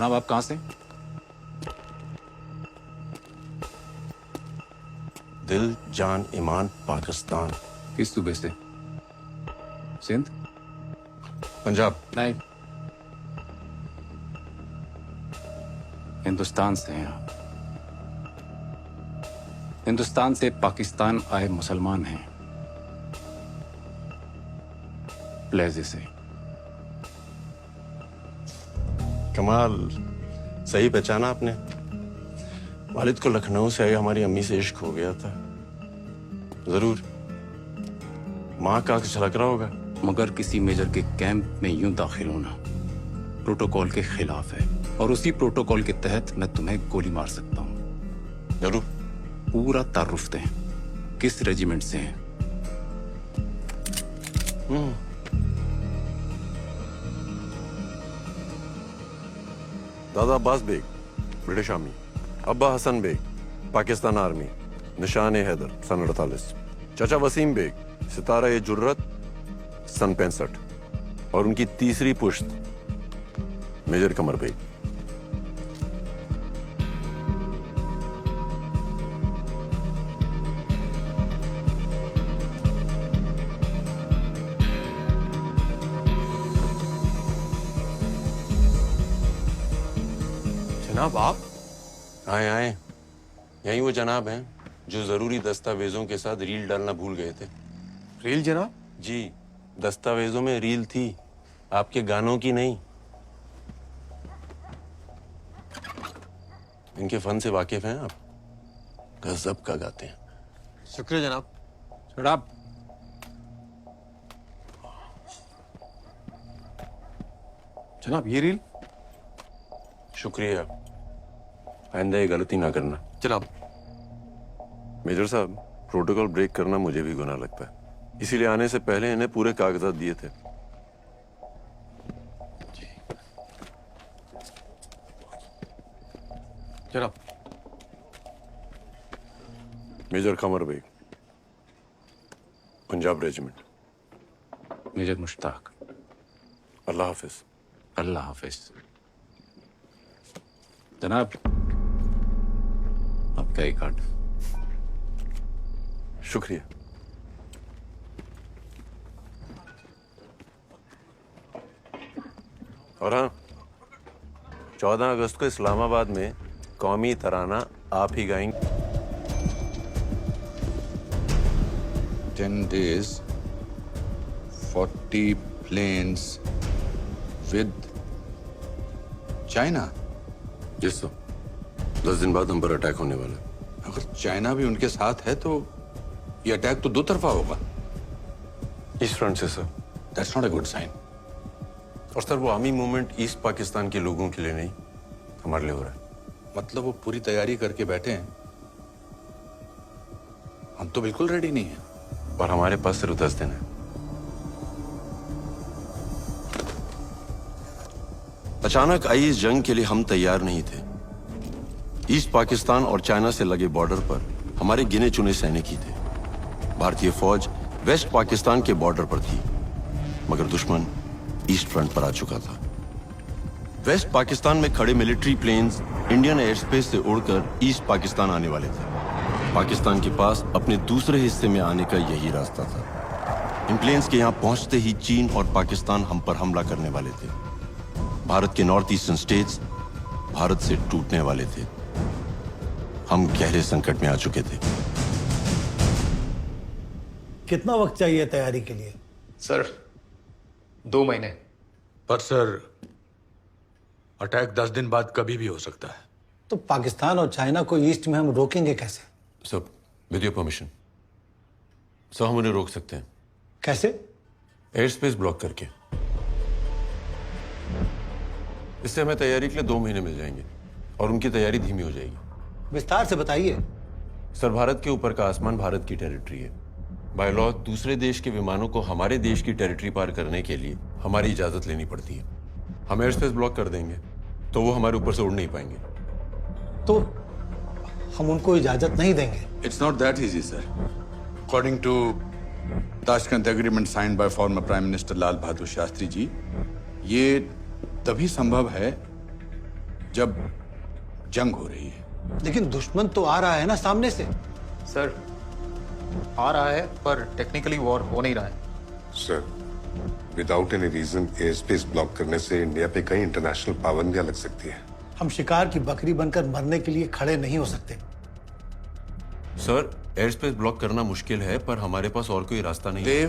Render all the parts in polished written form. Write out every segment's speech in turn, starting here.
जनाब आप कहाँ से? दिल जान ईमान पाकिस्तान। किस सूबे से? सिंध? पंजाब। नहीं, हिंदुस्तान से हैं आप। हिंदुस्तान से पाकिस्तान आए मुसलमान हैं, प्लेजे से। कमाल, सही पहचाना आपने। वालिद को लखनऊ से आई हमारी अम्मी से इश्क हो गया था। जरूर माँ का आंख झलक रहा होगा। मगर किसी मेजर के कैंप में यूं दाखिल होना प्रोटोकॉल के खिलाफ है, और उसी प्रोटोकॉल के तहत मैं तुम्हें गोली मार सकता हूं। जरूर। पूरा तारुफ दें, किस रेजिमेंट से हैं? दादा अब्बास बेग ब्रिटिश आर्मी, अब्बा हसन बेग पाकिस्तान आर्मी, निशान हैदर सन 48, चाचा वसीम बेग सितारा ए जुर्रत सन 65, और उनकी तीसरी पुश्त मेजर कमर बेग। जनाब आप? आए आए, यही वो जनाब हैं जो जरूरी दस्तावेजों के साथ रील डालना भूल गए थे। रील जनाब? जी, दस्तावेजों में रील थी, आपके गानों की नहीं। इनके फन से वाकिफ हैं आप? गजब का गाते हैं। शुक्रिया जनाब। शराब। जनाब ये रील? शुक्रिया, आइंदा ये गलती ना करना। जनाब। मेजर साहब, प्रोटोकॉल ब्रेक करना मुझे भी गुनाह लगता है, इसीलिए आने से पहले इन्हें पूरे कागजात दिए थे। जनाब। Major Kamar Baig, Punjab regiment. Major Mushtaq. अल्लाह हाफिज। अल्लाह हाफिज। जनाब आपका एक कार्ड। शुक्रिया। और हाँ, 14 अगस्त को इस्लामाबाद में कौमी तराना आप ही गाएंगे। 10 days, 40 planes with China. जिस 10 दिन बाद हम पर अटैक होने वाला है। अगर चाइना भी उनके साथ है तो ये अटैक तो दो तरफा होगा। ईस्ट फ्रंट से sir. That's not a good sign. और सर वो आर्मी मूवमेंट ईस्ट पाकिस्तान के लोगों के लिए नहीं, हमारे लिए हो रहा है। मतलब वो पूरी तैयारी करके बैठे हैं, हम तो बिल्कुल रेडी नहीं हैं। और हमारे पास सिर्फ 10 दिन है। अचानक आई इस जंग के लिए हम तैयार नहीं थे। ईस्ट पाकिस्तान और चाइना से लगे बॉर्डर पर हमारे गिने चुने सैनिक ही थे। भारतीय फौज वेस्ट पाकिस्तान के बॉर्डर पर थी, मगर दुश्मन ईस्ट फ्रंट पर आ चुका था। वेस्ट पाकिस्तान में खड़े military planes Indian air space से उड़कर ईस्ट पाकिस्तान आने वाले थे। पाकिस्तान के पास अपने दूसरे हिस्से में आने का यही रास्ता था। इन प्लेन्स के यहाँ पहुंचते ही चीन और पाकिस्तान हम पर हमला करने वाले थे। भारत के नॉर्थ ईस्टर्न स्टेट्स भारत से टूटने वाले थे। हम गहरे संकट में आ चुके थे। कितना वक्त चाहिए तैयारी के लिए? सर 2 महीने। पर सर अटैक 10 दिन बाद कभी भी हो सकता है। तो पाकिस्तान और चाइना को ईस्ट में हम रोकेंगे कैसे? सब विद योर परमिशन सर, हम उन्हें रोक सकते हैं। कैसे? एयर स्पेस ब्लॉक करके। इससे हमें तैयारी के लिए 2 महीने मिल जाएंगे और उनकी तैयारी धीमी हो जाएगी। विस्तार से बताइए। सर, भारत के ऊपर का आसमान भारत की टेरिटरी है। बाय लॉ दूसरे देश के विमानों को हमारे देश की टेरिटरी पार करने के लिए हमारी इजाजत लेनी पड़ती है। हम एयर स्पेस ब्लॉक कर देंगे तो वो हमारे ऊपर से उड़ नहीं पाएंगे। तो हम उनको इजाजत नहीं देंगे। It's not that easy, sir. According to Tashkent Agreement signed by former Prime Minister Lal Bahadur Shastri ji, ये तभी संभव है जब जंग हो रही है। लेकिन दुश्मन तो आ रहा है ना सामने से। सर आ रहा है पर टेक्निकली वॉर हो नहीं रहा है। Sir, without any reason air space block करने से इंडिया पे कई इंटरनेशनल पाबंदियां लग सकती हैं। हम शिकार की बकरी बनकर मरने के लिए खड़े नहीं हो सकते। सर, एयर स्पेस ब्लॉक करना मुश्किल है, पर हमारे पास और कोई रास्ता नहीं है। देव,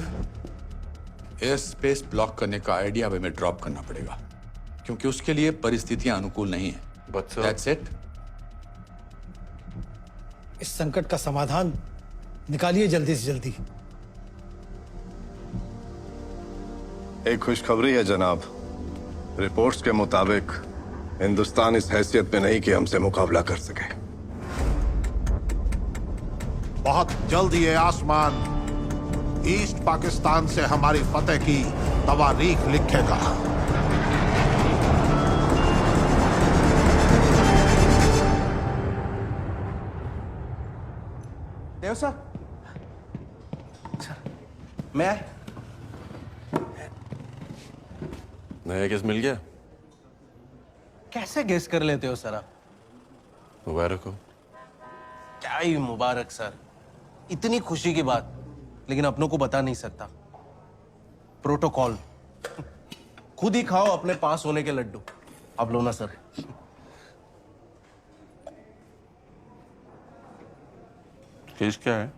एयर स्पेस ब्लॉक करने का आइडिया अब हमें ड्रॉप करना पड़ेगा, क्योंकि उसके लिए परिस्थितियां अनुकूल नहीं है। But sir- That's it. इस संकट का समाधान निकालिए जल्दी से जल्दी। एक खुशखबरी है जनाब। रिपोर्ट्स के मुताबिक हिंदुस्तान इस हैसियत में नहीं कि हमसे मुकाबला कर सके। बहुत जल्द ये आसमान ईस्ट पाकिस्तान से हमारी फतेह की तवारीख लिखेगा। देव सर, मैं नया केस मिल गया? कैसे गेस कर लेते हो सर आप? मुबारक हो। क्या ही मुबारक सर, इतनी खुशी की बात, लेकिन अपनों को बता नहीं सकता। प्रोटोकॉल खुद ही खाओ अपने पास होने के लड्डू। अब लो ना सर। केस क्या है?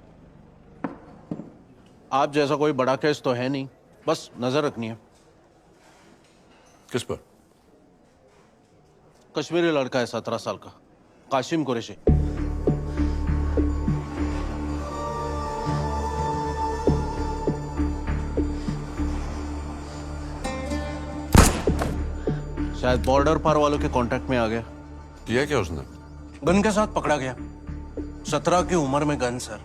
आप जैसा कोई बड़ा केस तो है नहीं, बस नजर रखनी है। किस पर? कश्मीरी लड़का है 17 साल का, काशिम कुरैशी। शायद बॉर्डर पार वालों के कांटेक्ट में आ गया। किया क्या उसने? गन के साथ पकड़ा गया। 17 की उम्र में गन सर।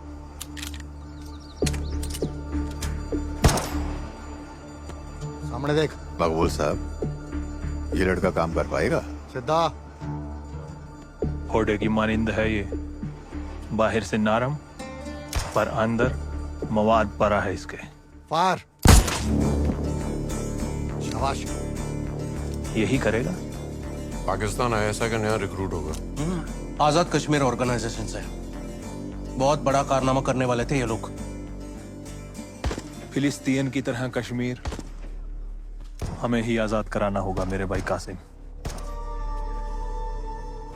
सामने देख। मकबूल साहब, ये लड़का काम कर पाएगा? सिद्धा। घोड़े की मानिंद है ये, बाहर से नरम पर अंदर मवाद पड़ा है इसके। फार। शाबाश। यही करेगा। पाकिस्तान आईएसआई का नया रिक्रूट होगा। आजाद कश्मीर ऑर्गेनाइजेशन से बहुत बड़ा कारनामा करने वाले थे ये लोग। फिलिस्तीन की तरह कश्मीर हमें ही आजाद कराना होगा मेरे भाई कासिम।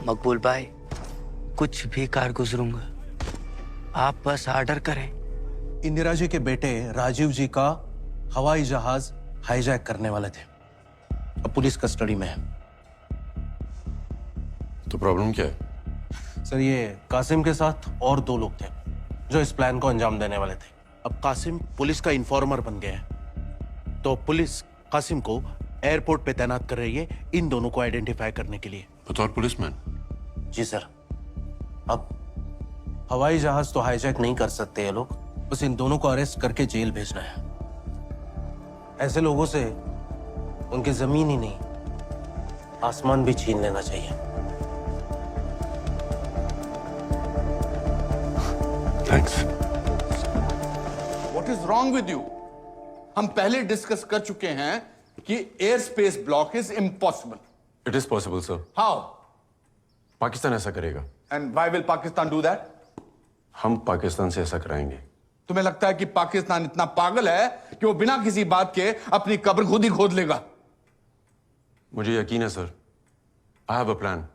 मकबूल भाई, कुछ भी कार गुजरूंगा, आप बस ऑर्डर करें। इंदिरा जी के बेटे राजीव जी का हवाई जहाज हाईजैक करने वाले थे, अब पुलिस कस्टडी में है। तो प्रॉब्लम क्या है? सर, ये कासिम के साथ और 2 लोग थे जो इस प्लान को अंजाम देने वाले थे। अब कासिम पुलिस का इन्फॉर्मर बन गया है, तो पुलिस कासिम को एयरपोर्ट पे तैनात कर रही है इन दोनों को आइडेंटिफाई करने के लिए। बतौर पुलिसमैन? जी सर। अब हवाई जहाज तो हाईजैक नहीं कर सकते ये लोग, बस इन दोनों को अरेस्ट करके जेल भेजना है। ऐसे लोगों से उनकी जमीन ही नहीं, आसमान भी छीन लेना चाहिए। Thanks. What is wrong with you? हम पहले डिस्कस कर चुके हैं कि air space block is impossible. It is possible sir. How? Pakistan ऐसा करेगा। And why will Pakistan do that? हम पाकिस्तान से ऐसा कराएंगे। तुम्हें लगता है कि पाकिस्तान इतना पागल है कि वो बिना किसी बात के अपनी कब्र खुद ही खोद लेगा? मुझे यकीन है sir. I have a plan.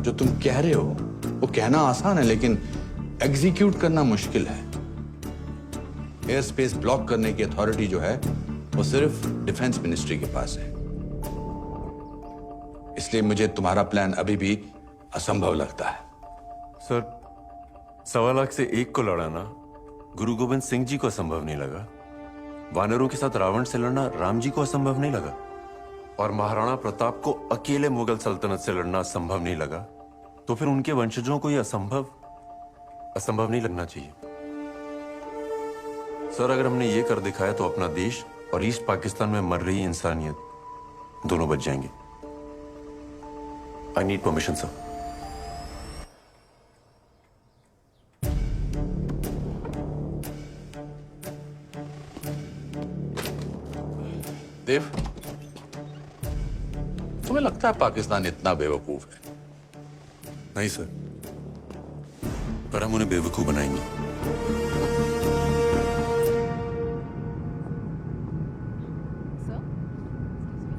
जो तुम कह रहे हो वो कहना आसान है, लेकिन एग्जीक्यूट करना मुश्किल है। एयर स्पेस ब्लॉक करने की अथॉरिटी जो है वो सिर्फ डिफेंस मिनिस्ट्री के पास है, इसलिए मुझे तुम्हारा प्लान अभी भी असंभव लगता है। सर, 1.25 लाख से एक को लड़ाना गुरु गोविंद सिंह जी को असंभव नहीं लगा। वानरों के साथ रावण से लड़ना राम जी को असंभव नहीं लगा, और महाराणा प्रताप को अकेले मुगल सल्तनत से लड़ना असंभव नहीं लगा, तो फिर उनके वंशजों को यह असंभव नहीं लगना चाहिए। सर, अगर हमने ये कर दिखाया तो अपना देश और ईस्ट पाकिस्तान में मर रही इंसानियत दोनों बच जाएंगे। I need permission sir. Dev, तुम्हें लगता है पाकिस्तान इतना बेवकूफ है? नहीं सर, पर हम उन्हें बेवकूफ बनाएंगे।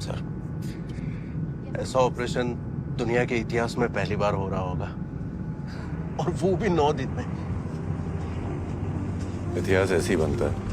सर, ऐसा ऑपरेशन दुनिया के इतिहास में पहली बार हो रहा होगा, और वो भी 9 दिन में। इतिहास ऐसे ही बनता है।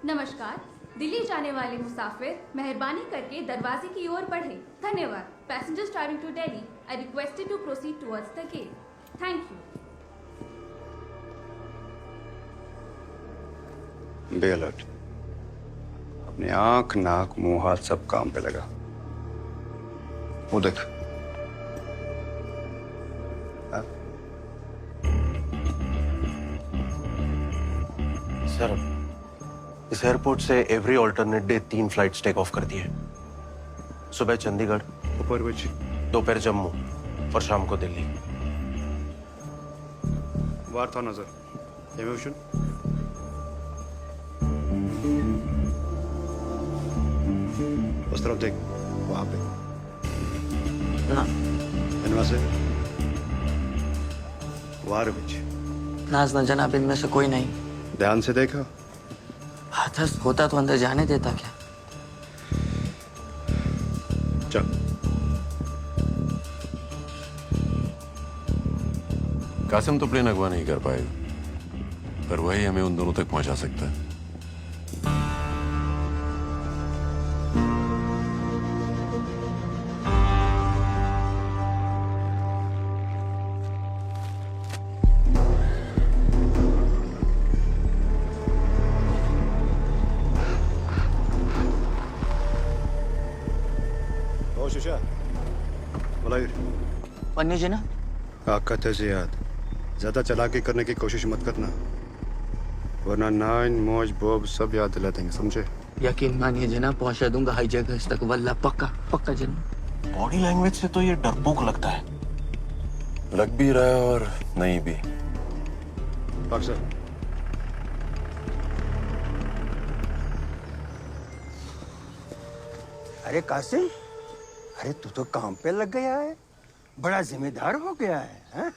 नमस्कार। दिल्ली जाने वाले मुसाफिर मेहरबानी करके दरवाजे की ओर बढ़े। धन्यवाद। Passengers travelling to Delhi I requested to proceed towards the gate. Thank you. Be alert. अपने आंख, नाक, मुंह, हाथ सब काम पे लगा। वो देख। सर, इस एयरपोर्ट से every alternate day 3 flights take off करती है। सुबह चंडीगढ़, दोपहर जम्मू और शाम को दिल्ली। वार था नजर इमोशन। उस तरफ देख, वहां पे ना इनमें से वार विच नाज न जनाब, इनमें से कोई नहीं। ध्यान से देखा। हाथस होता तो अंदर जाने देता क्या? चल। कासिम तो प्लेन अगवा नहीं कर पाएगा, पर वही हमें उन दोनों तक पहुंचा सकता है। पन्नी जी ना ताकत है याद, ज्यादा चालाकी करने की कोशिश मत करना, वरना नाइन मौज बोब सब याद दिला देंगे, समझे? यकीन मानिए जनाब, पहुंचा दूंगा हर जगह तक, वल्ला पक्का पक्का जनाब। बॉडी लैंग्वेज से तो ये डरपोक लगता है। लग भी रहा है और नहीं भी। अक्सर अरे कासिम, अरे तू तो काम पे लग गया है, बड़ा जिम्मेदार हो गया है, हैं?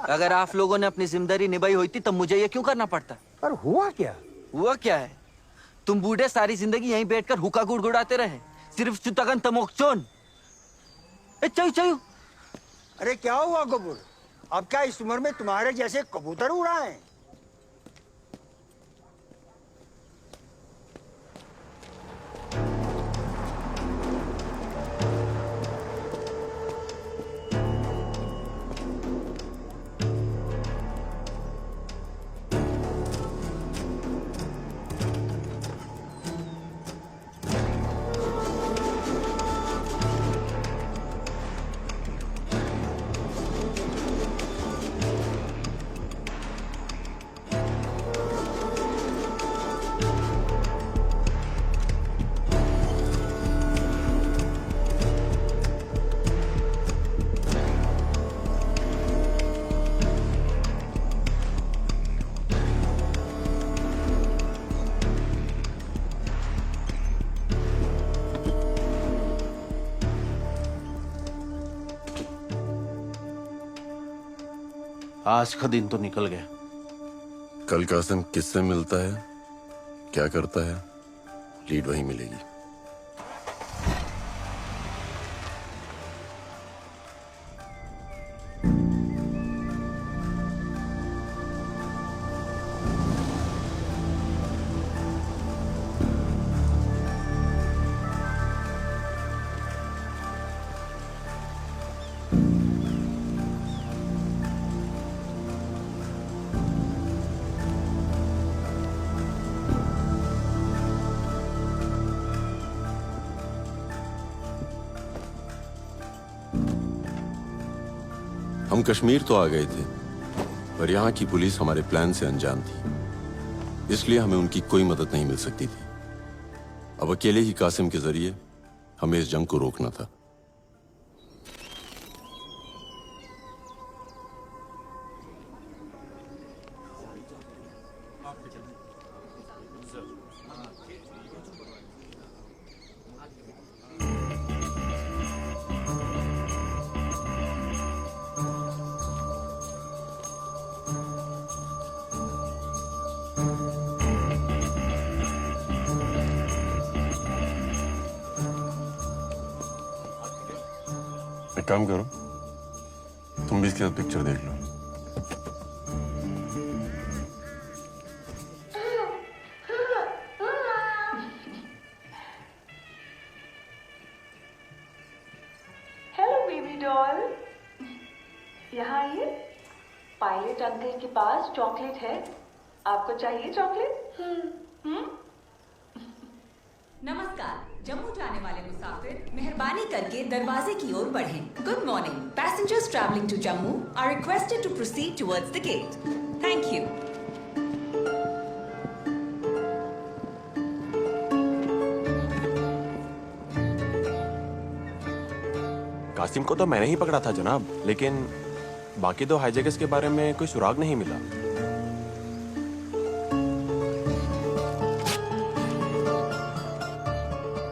अगर आप लोगों ने अपनी जिम्मेदारी निभाई होती तब मुझे ये क्यों करना पड़ता? पर हुआ क्या? हुआ क्या है? तुम बूढ़े सारी जिंदगी यहीं बैठकर हुक्का गुड़गुड़ाते रहे, सिर्फ चुतगन तमोकचोन। चयू चयू। अरे क्या हुआ कबूर? अब क्या इस उम्र में तुम्हारे जैसे कबूतर उड़ाएं? आज का दिन तो निकल गया। कल कासिम किससे मिलता है, क्या करता है, लीड वही मिलेगी। कश्मीर तो आ गए थे, पर यहाँ की पुलिस हमारे प्लान से अनजान थी, इसलिए हमें उनकी कोई मदद नहीं मिल सकती थी। अब अकेले ही कासिम के जरिए हमें इस जंग को रोकना था। एक काम करो, तुम भी इसके साथ पिक्चर देख लो। हेलो बेबी डॉल, यहाँ आइए। पायलट अंकल के पास चॉकलेट है, आपको चाहिए चॉकलेट? नमस्कार, जम्मू जाने वाले मुसाफिर मेहरबानी करके दरवाजे की ओर बढ़ें। Good morning, passengers travelling to Jammu are requested to proceed towards the gate. Thank you. Qasim को तो मैंने ही पकड़ा था जनाब, लेकिन बाकी दो हाईजैकर्स के बारे में कोई सुराग नहीं मिला।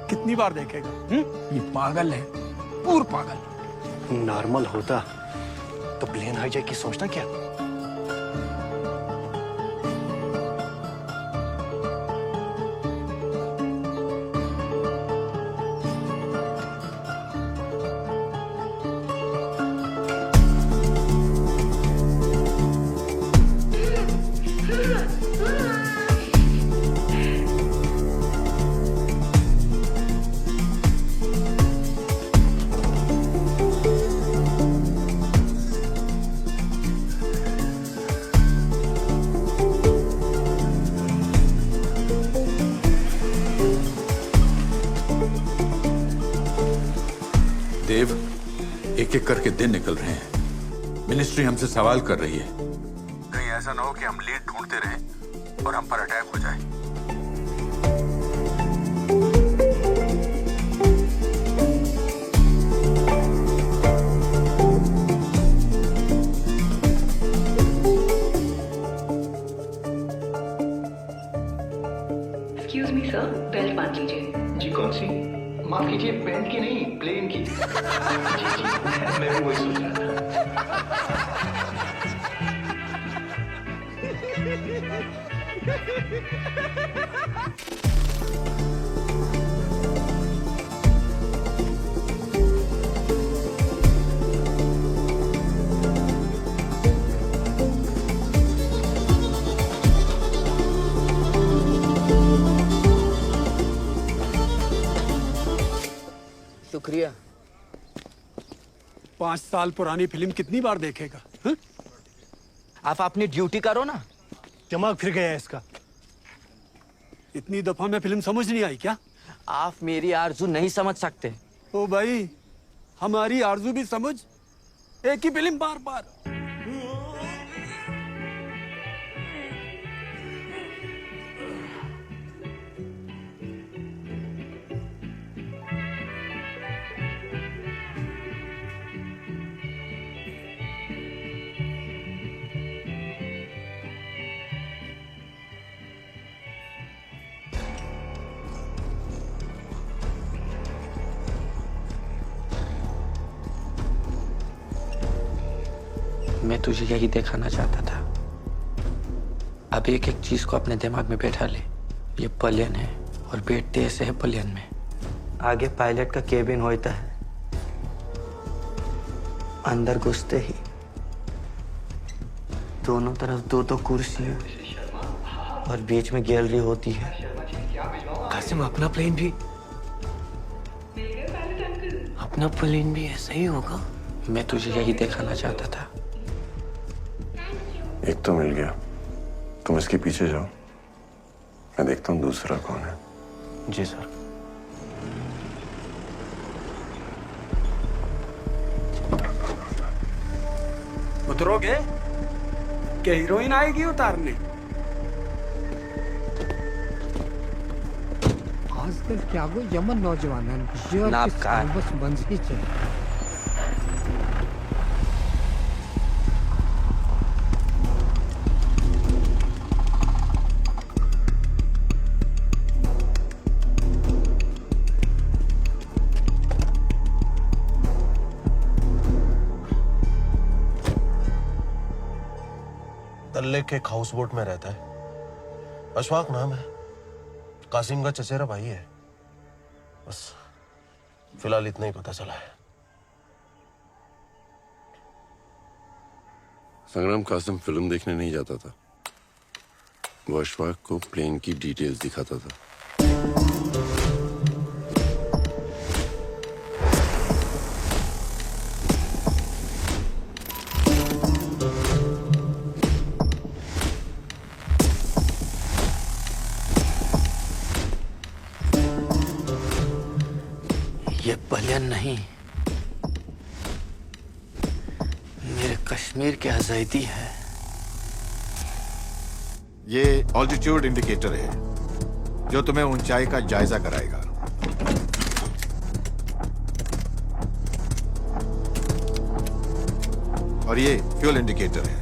कितनी बार देखेगा? ये पागल है, पूर्ण पागल। नॉर्मल होता तो प्लेन हाईजैक की सोचना क्या? देव, एक एक करके दिन निकल रहे हैं। मिनिस्ट्री हमसे सवाल कर रही है। कहीं ऐसा ना हो कि हम लीड ढूंढते रहें और हम पर अटैक हो जाए। एक्सक्यूज मी सर, बेल्ट बांध लीजिए। जी कौन सी? माफ कीजिए, पेंट की नहीं, प्लेन की। जी जी, मैं भी वही सोच रहा था। शुक्रिया। 5 साल पुरानी फिल्म कितनी बार देखेगा? हा? आप अपनी ड्यूटी करो ना। दिमाग फिर गया है इसका। इतनी दफा मैं फिल्म समझ नहीं आई क्या? आप मेरी आरज़ू नहीं समझ सकते। ओ भाई, हमारी आरज़ू भी समझ। एक ही फिल्म बार बार। मैं तुझे यही दिखाना चाहता था। अब एक एक चीज को अपने दिमाग में बैठा ले। ये प्लेन है और बैठते ऐसे है प्लेन में। आगे पायलट का केबिन होता है, अंदर घुसते ही दोनों तरफ दो दो कुर्सियां और बीच में गैलरी होती है। कासिम, अपना प्लेन भी ऐसा ही होगा। मैं तुझे यही दिखाना चाहता था। एक तो मिल गया, तुम इसके पीछे जाओ, मैं देखता हूँ दूसरा कौन है। जी सर। उतरोगे क्या हीरोइन आएगी उतारने? आजकल क्या वो यमन नौजवान है बस बंजी चले। डल लेक के एक हाउस बोट में रहता है, अशफाक नाम है, कासिम का चचेरा भाई है। बस फिलहाल इतना ही पता चला है। संग्राम कासिम फिल्म देखने नहीं जाता था, वो अशफाक को प्लेन की डिटेल्स दिखाता था। ये पलियन नहीं, मेरे कश्मीर के आजादी है। ये ऑल्टीट्यूड इंडिकेटर है जो तुम्हें ऊंचाई का जायजा कराएगा। और ये फ्यूल इंडिकेटर है।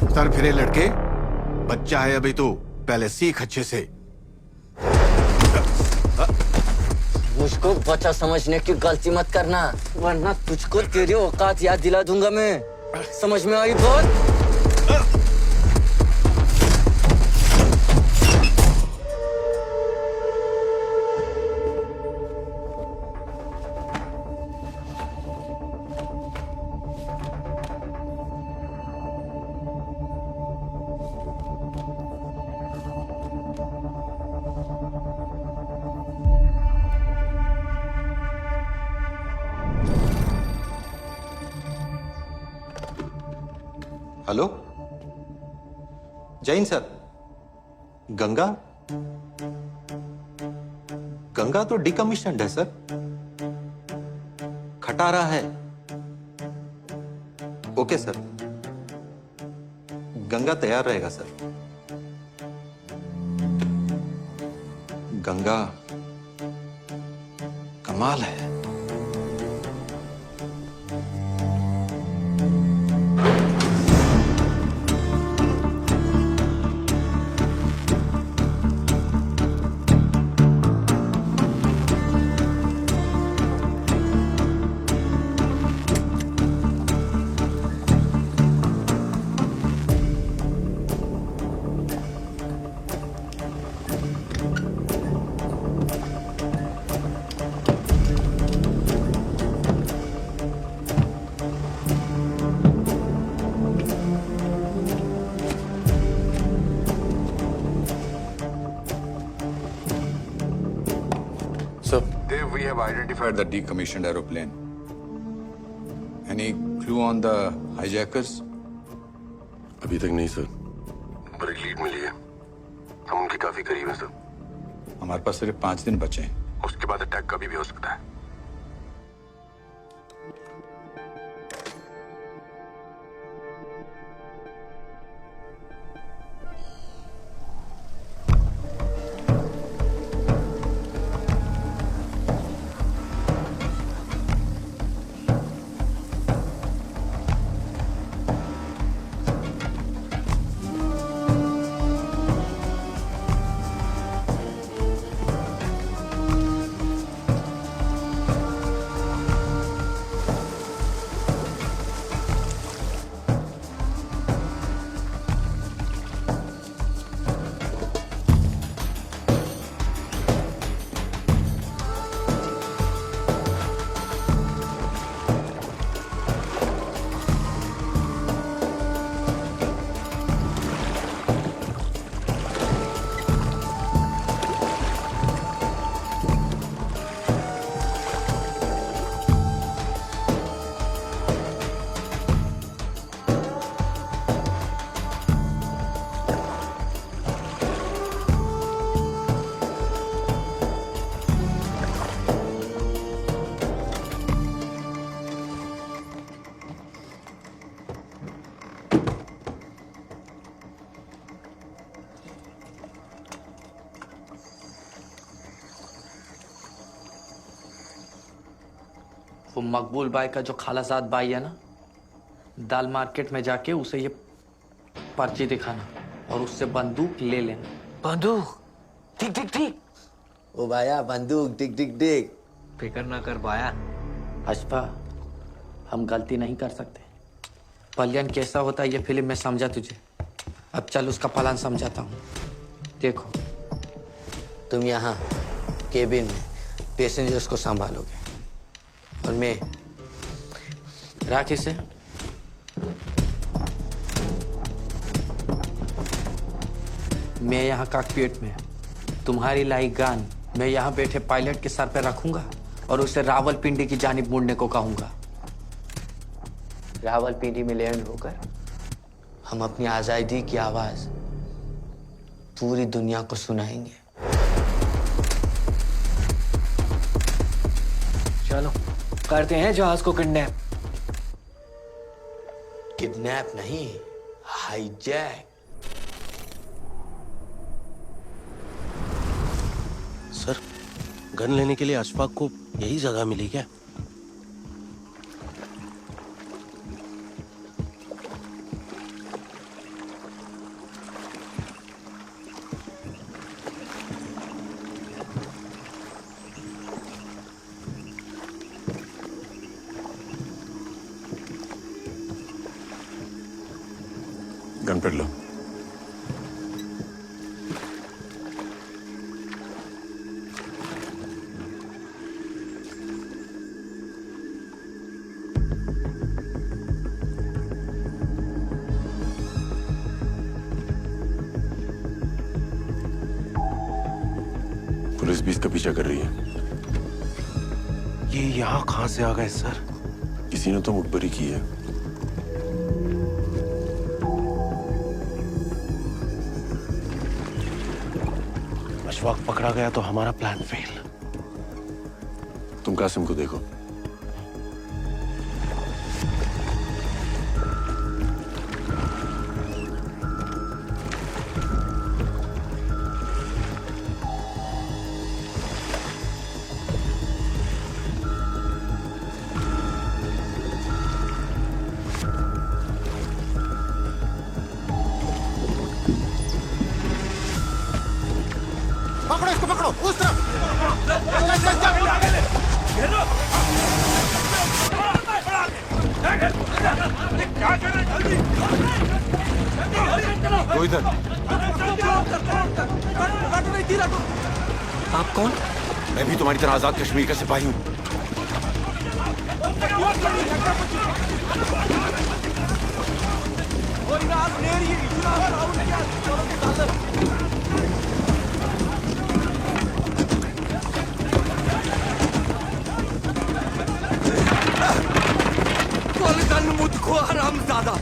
सर फिरे लड़के, बच्चा है अभी तू, पहले सीख अच्छे से। मुझको बच्चा समझने की गलती मत करना, वरना तुझको तेरी औकात याद दिला दूंगा मैं। समझ में आई बात? हेलो जैन सर, गंगा गंगा तो डिकमीशन्ड है सर, खटारा है। ओके सर, गंगा तैयार रहेगा सर। गंगा कमाल है। Dave, we have identified the decommissioned aeroplane. Any clue on the hijackers? अभी तक नहीं सर, पर एक लीड मिली है। हम उनके काफी करीब हैं सर। हमारे पास सिर्फ 5 दिन बचे हैं। उसके बाद अटैक कभी भी हो सकता है। वो मकबूल भाई का जो खालाजाद भाई है ना, दाल मार्केट में जाके उसे ये पर्ची दिखाना और उससे बंदूक ले लेना। बंदूक? ठीक ठीक ठीक। ओ भाया बंदूक टिक टिक टिक। फिक्र ना कर भाया। अशफा, हम गलती नहीं कर सकते। पलियन कैसा होता है ये फिल्म में समझा तुझे। अब चल उसका प्लान समझाता हूँ। देखो, तुम यहाँ केबिन में पैसेंजर्स को संभालोगे और मैं राखी से मैं यहाँ कॉकपिट में तुम्हारी लाई गन मैं यहाँ बैठे पायलट के सर पे रखूंगा और उसे रावलपिंडी की जानिब मुड़ने को कहूंगा। रावलपिंडी में लैंड होकर हम अपनी आजादी की आवाज पूरी दुनिया को सुनाएंगे। चलो करते हैं जहाज को किडनैप। किडनैप नहीं, हाईजैक। सर, गन लेने के लिए अशफाक को यही जगह मिली क्या? गन पकड़ लो। पुलिस भी इसका पीछा कर रही है। ये यहाँ कहाँ से आ गए सर? किसी ने तो मुखबरी की है। अशफाक पकड़ा गया तो हमारा प्लान फेल। तुम कासिम को देखो। पकड़ो इसको, पकड़ो उस तरफ। वो इधर। आप कौन? मैं भी तुम्हारी तरह आजाद कश्मीर का सिपाही हूँ। मुझको हरामजादा।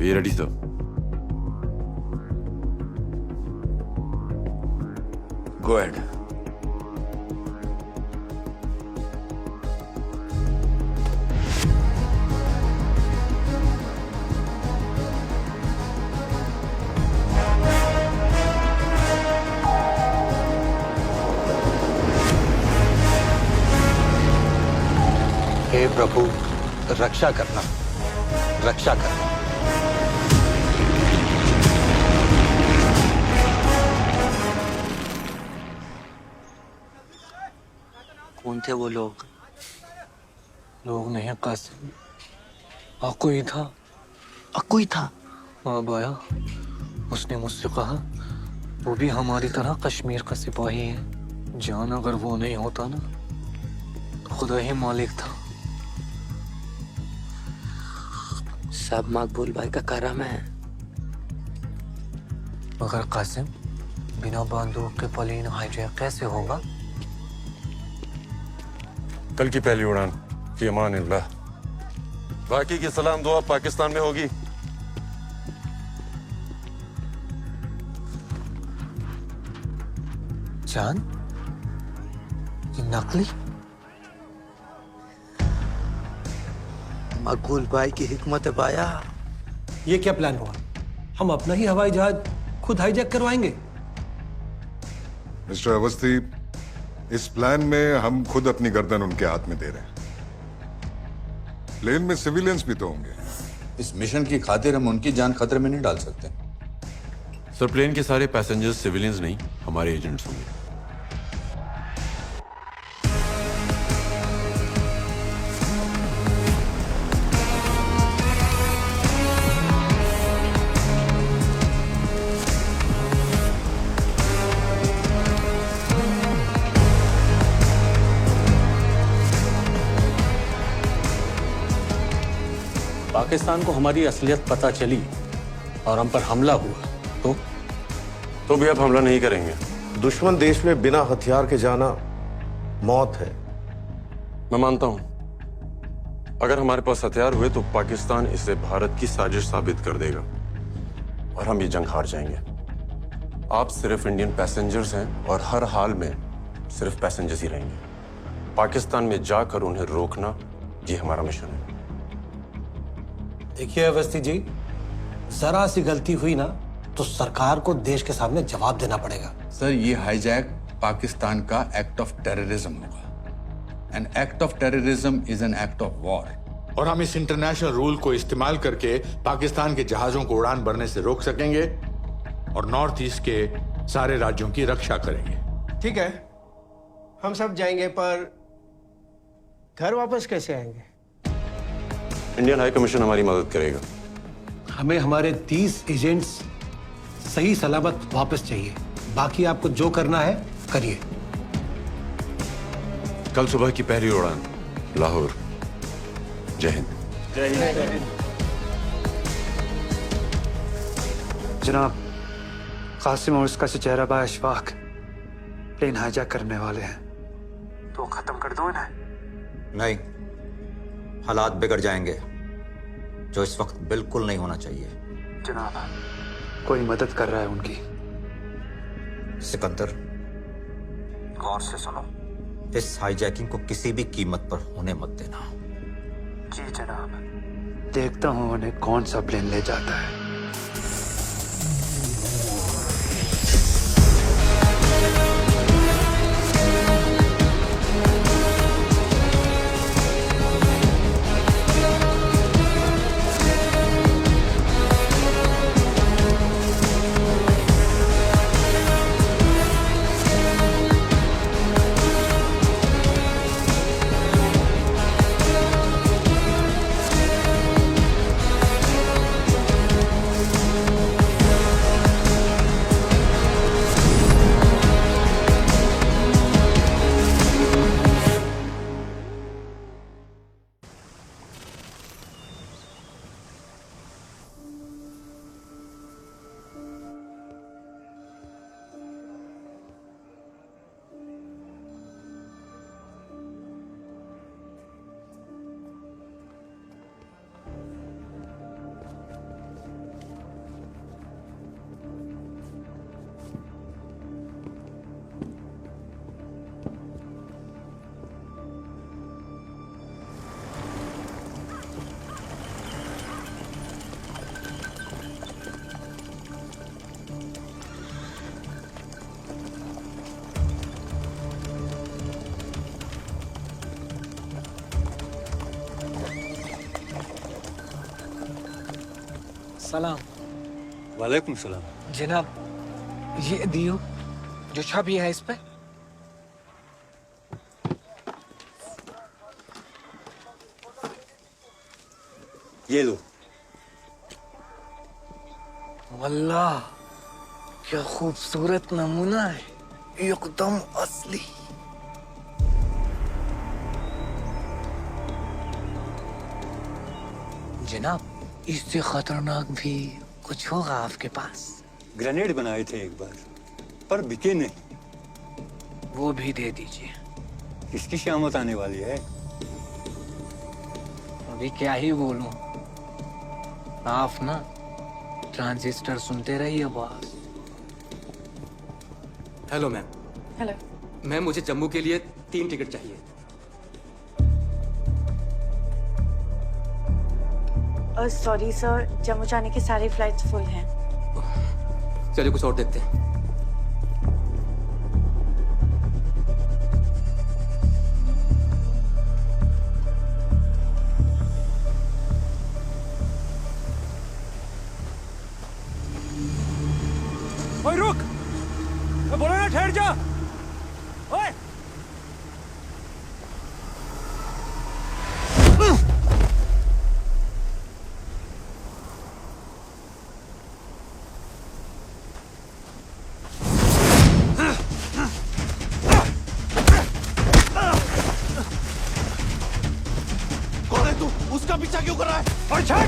We ready sir. Go ahead. हे प्रभु, रक्षा करना, रक्षा करना। कौन थे वो लोग? लोग नहीं कासिम, अक्कू ही था। अक्कू ही था? हाँ बाया, उसने मुझसे कहा वो भी हमारी तरह कश्मीर का सिपाही है। जान अगर वो नहीं होता ना तो खुदा ही मालिक था। सब मकबूल भाई का करम है। मगर कासिम, बिना बंदूक के प्लेन हाईजैक कैसे होगा? कल की पहली उड़ान फी अमान अल्लाह। बाकी की सलाम दुआ पाकिस्तान में होगी। जान, ये नकली? मकबूल भाई की हिकमत है बाया। ये क्या प्लान हुआ? हम अपना ही हवाई जहाज खुद हाईजैक करवाएंगे? मिस्टर अवस्थी, इस प्लान में हम खुद अपनी गर्दन उनके हाथ में दे रहे हैं। प्लेन में सिविलियंस भी तो होंगे। इस मिशन की खातिर हम उनकी जान खतरे में नहीं डाल सकते। सर, प्लेन के सारे पैसेंजर्स सिविलियंस नहीं, हमारे एजेंट्स होंगे। पाकिस्तान को हमारी असलियत पता चली और हम पर हमला हुआ तो भी अब हमला नहीं करेंगे। दुश्मन देश में बिना हथियार के जाना मौत है। मैं मानता हूं, अगर हमारे पास हथियार हुए तो पाकिस्तान इसे भारत की साजिश साबित कर देगा और हम ये जंग हार जाएंगे। आप सिर्फ इंडियन पैसेंजर्स हैं और हर हाल में सिर्फ पैसेंजर्स ही रहेंगे। पाकिस्तान में जाकर उन्हें रोकना, ये हमारा मिशन है। देखिए अवस्थी जी, जरा सी गलती हुई ना तो सरकार को देश के सामने जवाब देना पड़ेगा। सर, ये हाईजैक पाकिस्तान का एक्ट ऑफ टेररिज्म होगा। An act of terrorism is an act of war. और हम इस इंटरनेशनल रूल को इस्तेमाल करके पाकिस्तान के जहाजों को उड़ान भरने से रोक सकेंगे और नॉर्थ ईस्ट के सारे राज्यों की रक्षा करेंगे। ठीक है, हम सब जाएंगे, पर घर वापस कैसे आएंगे? इंडियन हाई कमीशन हमारी मदद करेगा। हमें हमारे 30 एजेंट्स सही सलामत वापस चाहिए। बाकी आपको जो करना है करिए। कल सुबह की पहली उड़ान लाहौर। जय हिंद। जनाब, कासिम और उसका चचेरा भाई अशफाक प्लेन हाईजैक करने वाले हैं, तो खत्म कर दो इन्हें। नहीं, हालात बिगड़ जाएंगे, जो इस वक्त बिल्कुल नहीं होना चाहिए। जनाब, कोई मदद कर रहा है उनकी। सिकंदर, गौर से सुनो, इस हाईजैकिंग को किसी भी कीमत पर होने मत देना। जी जनाब, देखता हूं उन्हें कौन सा प्लेन ले जाता है। सलाम। वालेकुम सलाम। जनाब, ये दियो जो छवि है इस पे। ये लो। वल्लाह क्या खूबसूरत नमूना है, एकदम असली। जनाब, इससे खतरनाक भी कुछ होगा आपके पास? ग्रेनेड बनाए थे एक बार, पर बिके नहीं। वो भी दे दीजिए। किसकी शामत आने वाली है? अभी क्या ही बोलूं, आप ना ट्रांजिस्टर सुनते रहिए boss. Hello ma'am. Hello. Ma'am, मुझे जम्मू के लिए 3 टिकट चाहिए। सॉरी सर, जम्मू जाने की सारी फ्लाइट्स फुल हैं। चलिए कुछ और देखते हैं। ओए रुक, मैं बोला ना ठहर जा। ओए कौन है तू? उसका पीछा क्यों कर रहा है? और छड़।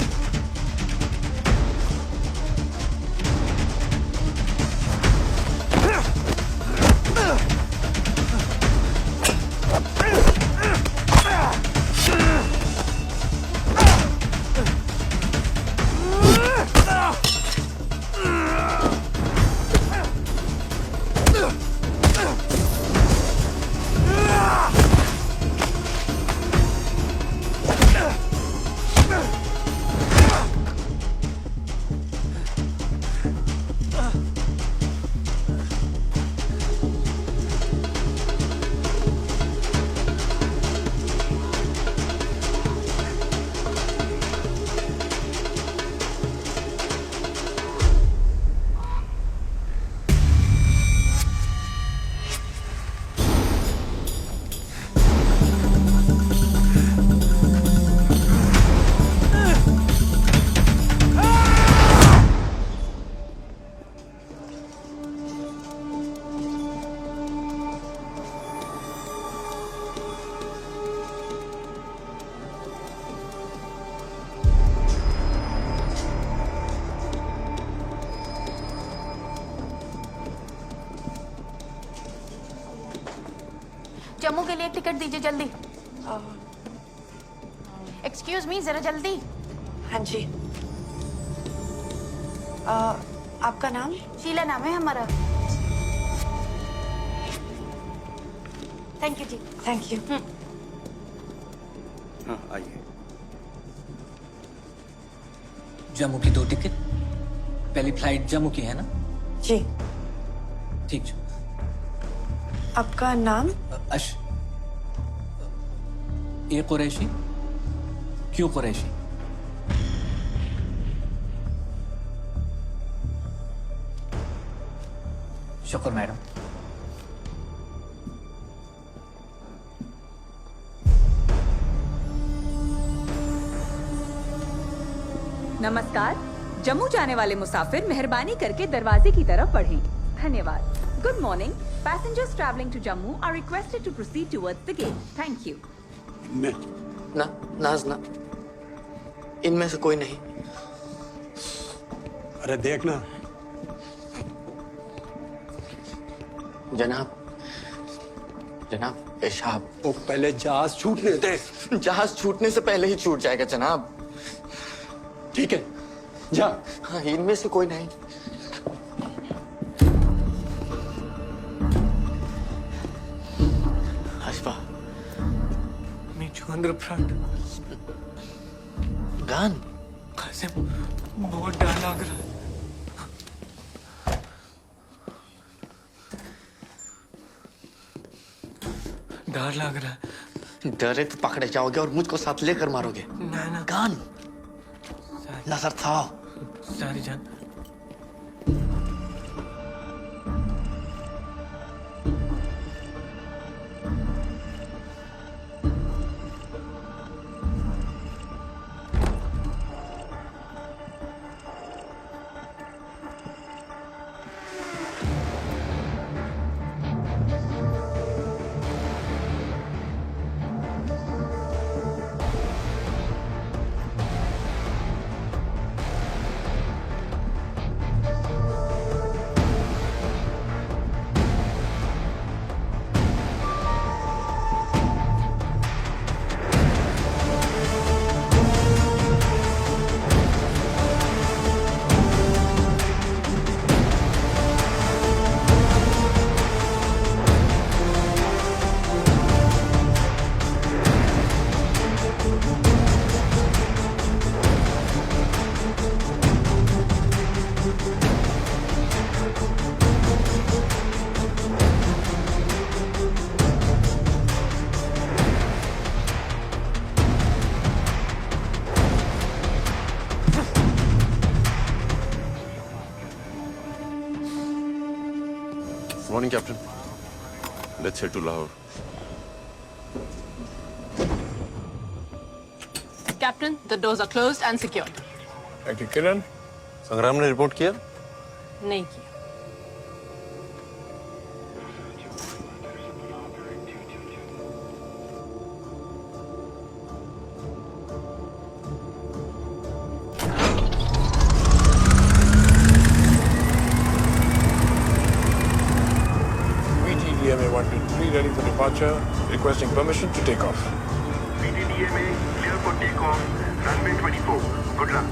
जम्मू के लिए एक टिकट दीजिए जल्दी। एक्सक्यूज मी, जरा जल्दी। हाँ जी। आपका नाम? शीला नाम है हमारा। थैंक यू जी। Thank you. हाँ आइए। जम्मू की 2 टिकट। पहली फ्लाइट जम्मू की है ना? जी। ठीक है। आपका नाम? ए कुरैशी, क्यों कुरैशी? शुक्र मैडम। नमस्कार। जम्मू जाने वाले मुसाफिर मेहरबानी करके दरवाजे की तरफ बढ़ें। धन्यवाद। Good morning. Passengers traveling to Jammu are requested to proceed towards the gate. Thank you. नाजना, इनमें से कोई नहीं। अरे देखना। जनाब, जनाब, पेशाब। वो पहले जहाज छूटने दे। जहाज छूटने से पहले ही छूट जाएगा जनाब। ठीक है, जा। हाँ, इनमें से कोई नहीं। हसबा, अंदर फ्रंट गान कासिम, बहुत डर लग रहा है। डर लग रहा है। डरे तो पकड़े जाओगे और मुझको साथ लेकर मारोगे। ना ना। गान नजर था। सारी जान। Morning, Captain. Let's head to Lahore. Captain, the doors are closed and secured. Thank you, Kiran. संग्राम ने रिपोर्ट किया? नहीं किया। VTDMA 123 ready for departure, requesting permission to take off. VTDMA clear for takeoff, runway 24. Good luck.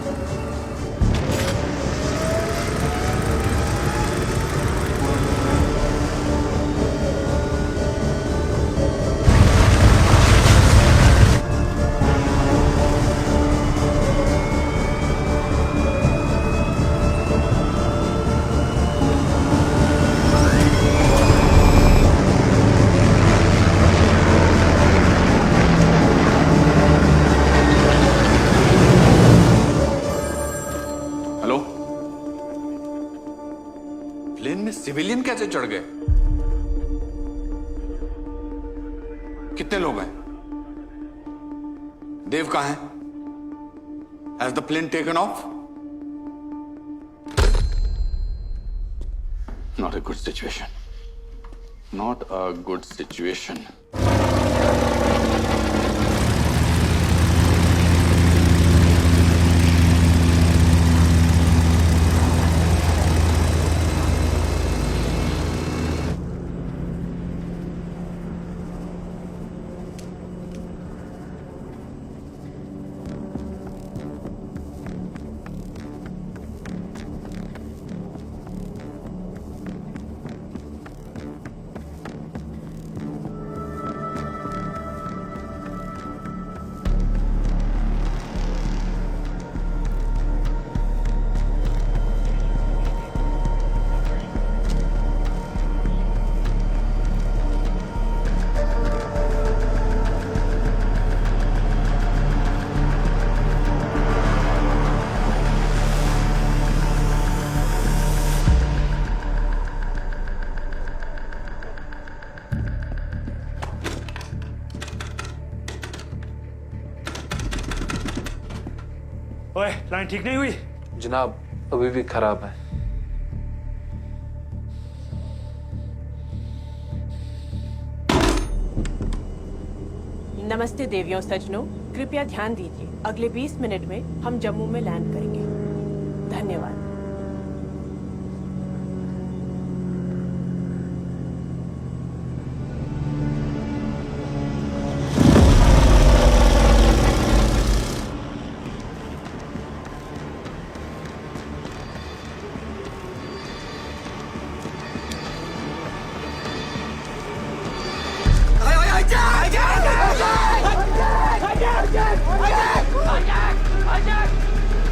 Hello, plane में civilian कैसे चढ़ गए? कितने लोग हैं? देव कहां है? Has the plane taken off? Not a good situation. Not a good situation. ओए, लाइन ठीक नहीं हुई? जनाब, अभी भी खराब है। नमस्ते देवियों सज्जनों, कृपया ध्यान दीजिए। अगले 20 मिनट में हम जम्मू में लैंड करेंगे। धन्यवाद।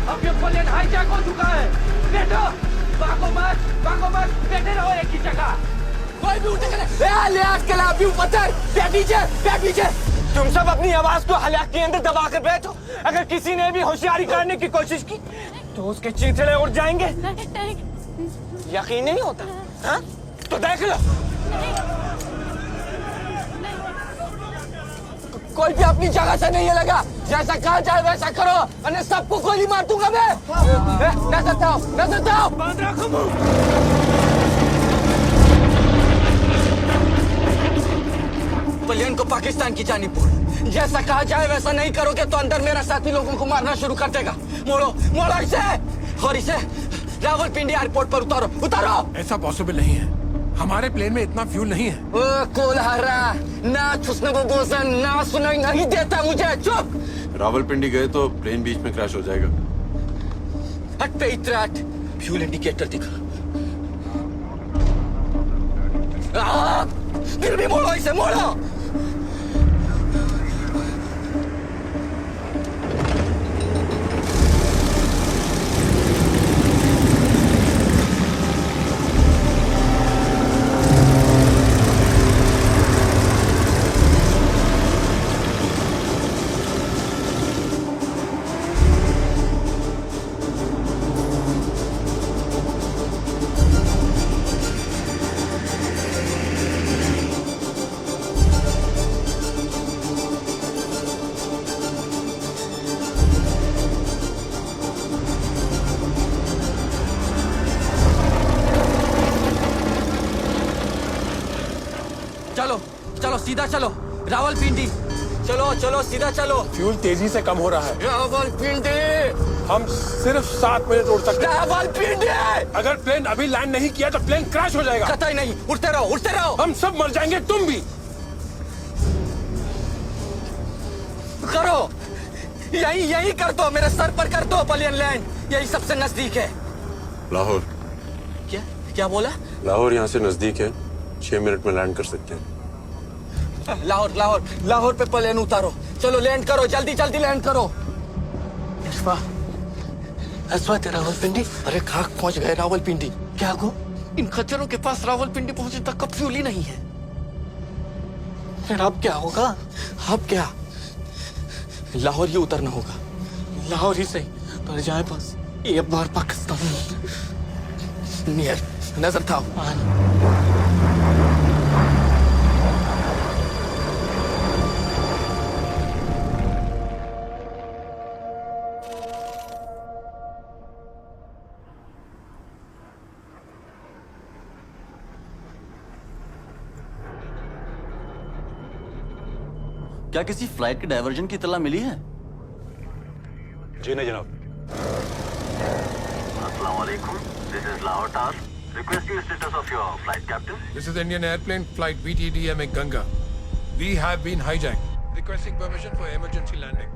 अब ये प्लेन हाईजैक हो चुका है। बैठो, भागो मत, बैठे रहो एक ही जगह। कोई भी उठे करे, लिहाज के लाभ पत्थर, बैठ पीछे। तुम सब अपनी आवाज को हलाक के अंदर दबा कर बैठो। अगर किसी ने भी होशियारी करने की कोशिश की तो उसके चीथड़े उड़ जाएंगे? यकीन नहीं होता? हाँ? तो देख लो। कोई भी अपनी जगह से नहीं लगा। जैसा कहा जाए वैसा करो, वरना सबको गोली मार दूंगा मैं। नजर जाओ, नजर जाओ। बांध रखो मुंह। पलियन को पाकिस्तान की जानिब बोल। जैसा कहा जाए वैसा नहीं करोगे तो अंदर मेरा साथी लोगों को मारना शुरू कर देगा। मोड़ो, मोड़ो इसे और इसे रावलपिंडी एयरपोर्ट पर उतारो, उतारो। ऐसा पॉसिबल नहीं है, हमारे प्लेन में इतना फ्यूल नहीं है। ओ कोलहारा, ना छुसने को बोसन, ना सुनाई नहीं देता मुझे। चुप। रावलपिंडी गए तो प्लेन बीच में क्रैश हो जाएगा। हट पे इतराट, फ्यूल इंडिकेटर दिखा। फिर भी मोड़ो इसे, मोड़ो। चलो चलो सीधा चलो रावलपिंडी। चलो चलो सीधा चलो। फ्यूल तेजी से कम हो रहा है। रावलपिंडी। हम सिर्फ 7 मिनट उड़ सकते हैं। रावलपिंडी। अगर प्लेन अभी लैंड नहीं किया तो प्लेन क्रैश हो जाएगा। कतई नहीं, उड़ते रहो, उड़ते रहो। हम सब मर जाएंगे, तुम भी। करो, यही कर दो, मेरे सर पर कर दो पलियन लैंड। यही सबसे नजदीक है। लाहौर। क्या क्या बोला? लाहौर यहाँ से नजदीक है, 6 मिनट में लैंड कर सकते हैं। लाहौर लाहौर लाहौर पे प्लेन उतारो। चलो लैंड करो, जल्दी जल्दी लैंड करो। रावलपिंडी। अरे खाक पहुंच गए रावलपिंडी। क्या गो? इन खच्चरों के पास रावलपिंडी पहुंचने तक का फ्यूल ही नहीं है। फिर अब क्या होगा? अब क्या? लाहौर ही उतरना होगा। लाहौर ही सही पर जाए बस एक बार पाकिस्तान। नियर नजर था। क्या किसी फ्लाइट के डायवर्जन की इत्तला मिली है? जी नहीं जनाब। Assalamu alaikum. This is Lahore Tower. Requesting the status of your flight, Captain. This is Indian airplane flight VTDM Ganga. We have been hijacked. Requesting permission for emergency landing.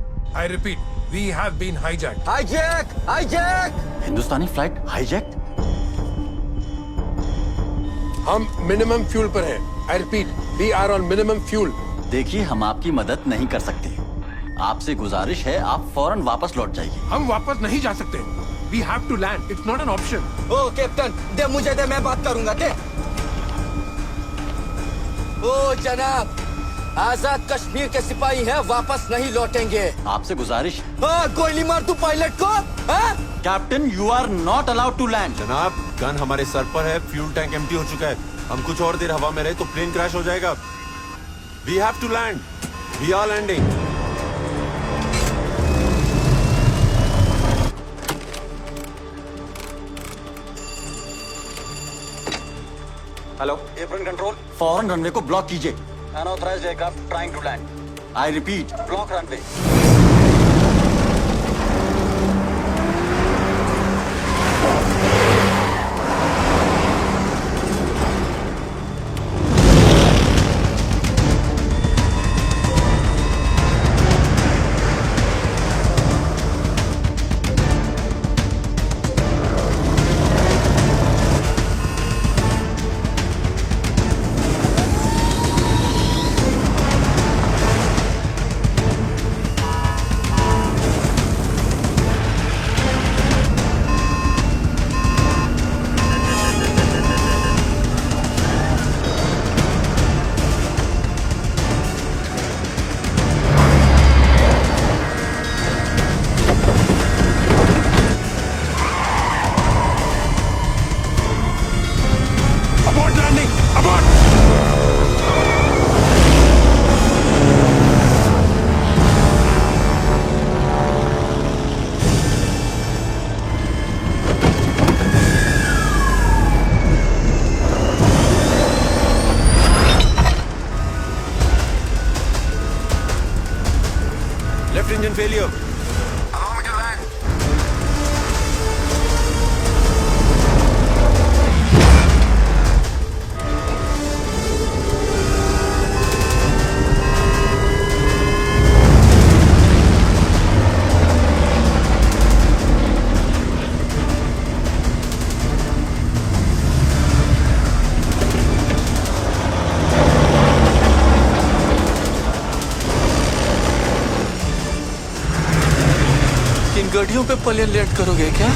I repeat, we have been hijacked. Hijack, hijack. Hindustani flight hijack? हम minimum fuel पर हैं। I repeat, we are on minimum fuel. देखिए, हम आपकी मदद नहीं कर सकते। आपसे गुजारिश है, आप फौरन वापस लौट जाइए। हम वापस नहीं जा सकते। We have to land. It's not an option. ओ कैप्टन, दे मुझे दे, मैं बात करूंगा। दे। ओ जनाब, आजाद कश्मीर के सिपाही हैं, वापस नहीं लौटेंगे। आपसे गुजारिश। गोली मार तू पायलट को। Captain, you are not allowed to land. जनाब, गन हमारे सर पर है, फ्यूल टैंक एम्प्टी हो चुका है। हम कुछ और देर हवा में रहे तो प्लेन क्रैश हो जाएगा। We have to land. We are landing. Hello, airplane control. फौरन रनवे को ब्लॉक कीजिए। Unauthorised aircraft trying to land. I repeat, block runway. Left engine failure. इन गाड़ियों पे पलियन लेट करोगे क्या?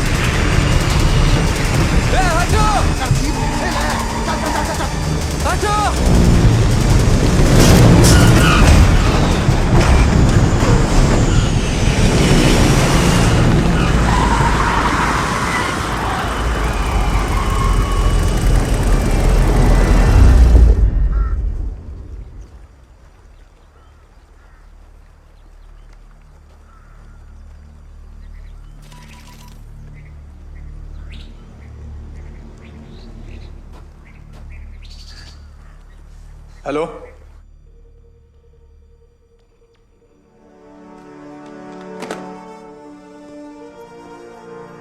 हटो! हटो! हेलो,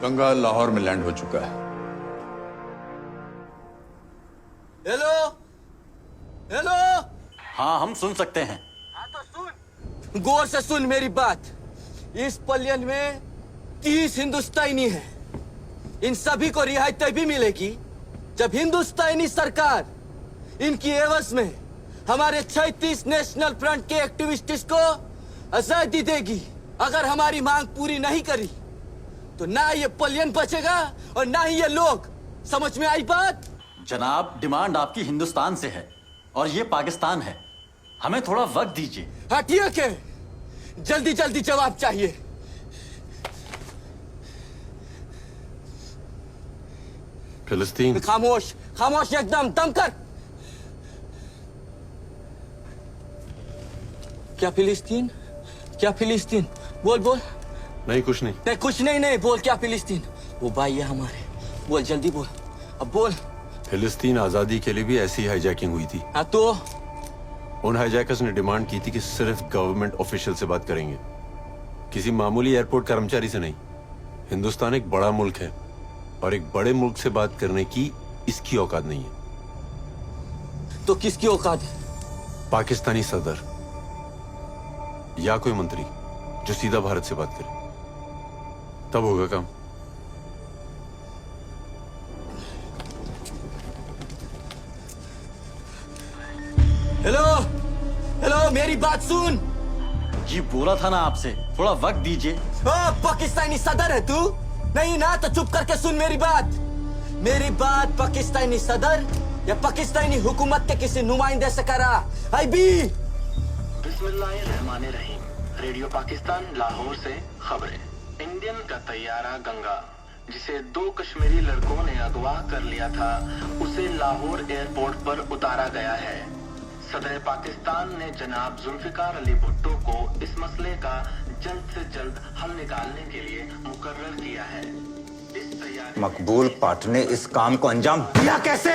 गंगा लाहौर में लैंड हो चुका है। Hello hello. हाँ, हम सुन सकते हैं। गौर से सुन मेरी बात। इस पलियन में 30 हिंदुस्तानी हैं। इन सभी को रिहाई तभी मिलेगी जब हिंदुस्तानी सरकार इनकी एवज में हमारे 36 नेशनल फ्रंट के एक्टिविस्ट्स को आजादी देगी। अगर हमारी मांग पूरी नहीं करी तो ना ये पलियन बचेगा और ना ही ये लोग। समझ में आई बात? जनाब, डिमांड आपकी हिंदुस्तान से है और ये पाकिस्तान है। हमें थोड़ा वक्त दीजिए। हटिए के जल्दी जल्दी जवाब चाहिए। फिलिस्तीन। खामोश खामोश, एकदम दम कर। क्या फिलिस्तीन? क्या फिलिस्तीन? बोल बोल। नहीं, कुछ नहीं। नहीं कुछ नहीं, नहीं बोल। क्या फिलिस्तीन? वो भाई है हमारे। बोल जल्दी बोल, अब बोल। फिलिस्तीन आजादी के लिए भी ऐसी हाईजैकिंग हुई थी। हाँ तो उन हाईजैकर्स ने डिमांड की थी कि सिर्फ गवर्नमेंट ऑफिशियल से बात करेंगे, किसी मामूली एयरपोर्ट कर्मचारी से नहीं। हिंदुस्तान एक बड़ा मुल्क है और एक बड़े मुल्क से बात करने की इसकी औकात नहीं है। तो किसकी औकात है? पाकिस्तानी सदर या कोई मंत्री जो सीधा भारत से बात करे, तब होगा काम। हेलो हेलो, मेरी बात सुन। जी बोला था ना आपसे, थोड़ा वक्त दीजिए। पाकिस्तानी सदर है तू? नहीं ना, तो चुप करके सुन मेरी बात। मेरी बात पाकिस्तानी सदर या पाकिस्तानी हुकूमत के किसी नुमाइंदे से करा। आई बी। बिस्मिल्लाहिर्रहमानिर्रहीम। रेडियो पाकिस्तान लाहौर से खबरें। इंडियन का तैयारा गंगा, जिसे 2 कश्मीरी लड़कों ने अगवा कर लिया था, उसे लाहौर एयरपोर्ट पर उतारा गया है। सदर पाकिस्तान ने जनाब जुल्फिकार अली भुट्टो को इस मसले का जल्द से जल्द हल निकालने के लिए मुकर्रर किया है। इस तैयारी मकबूल पाठ ने इस काम को अंजाम दिया कैसे?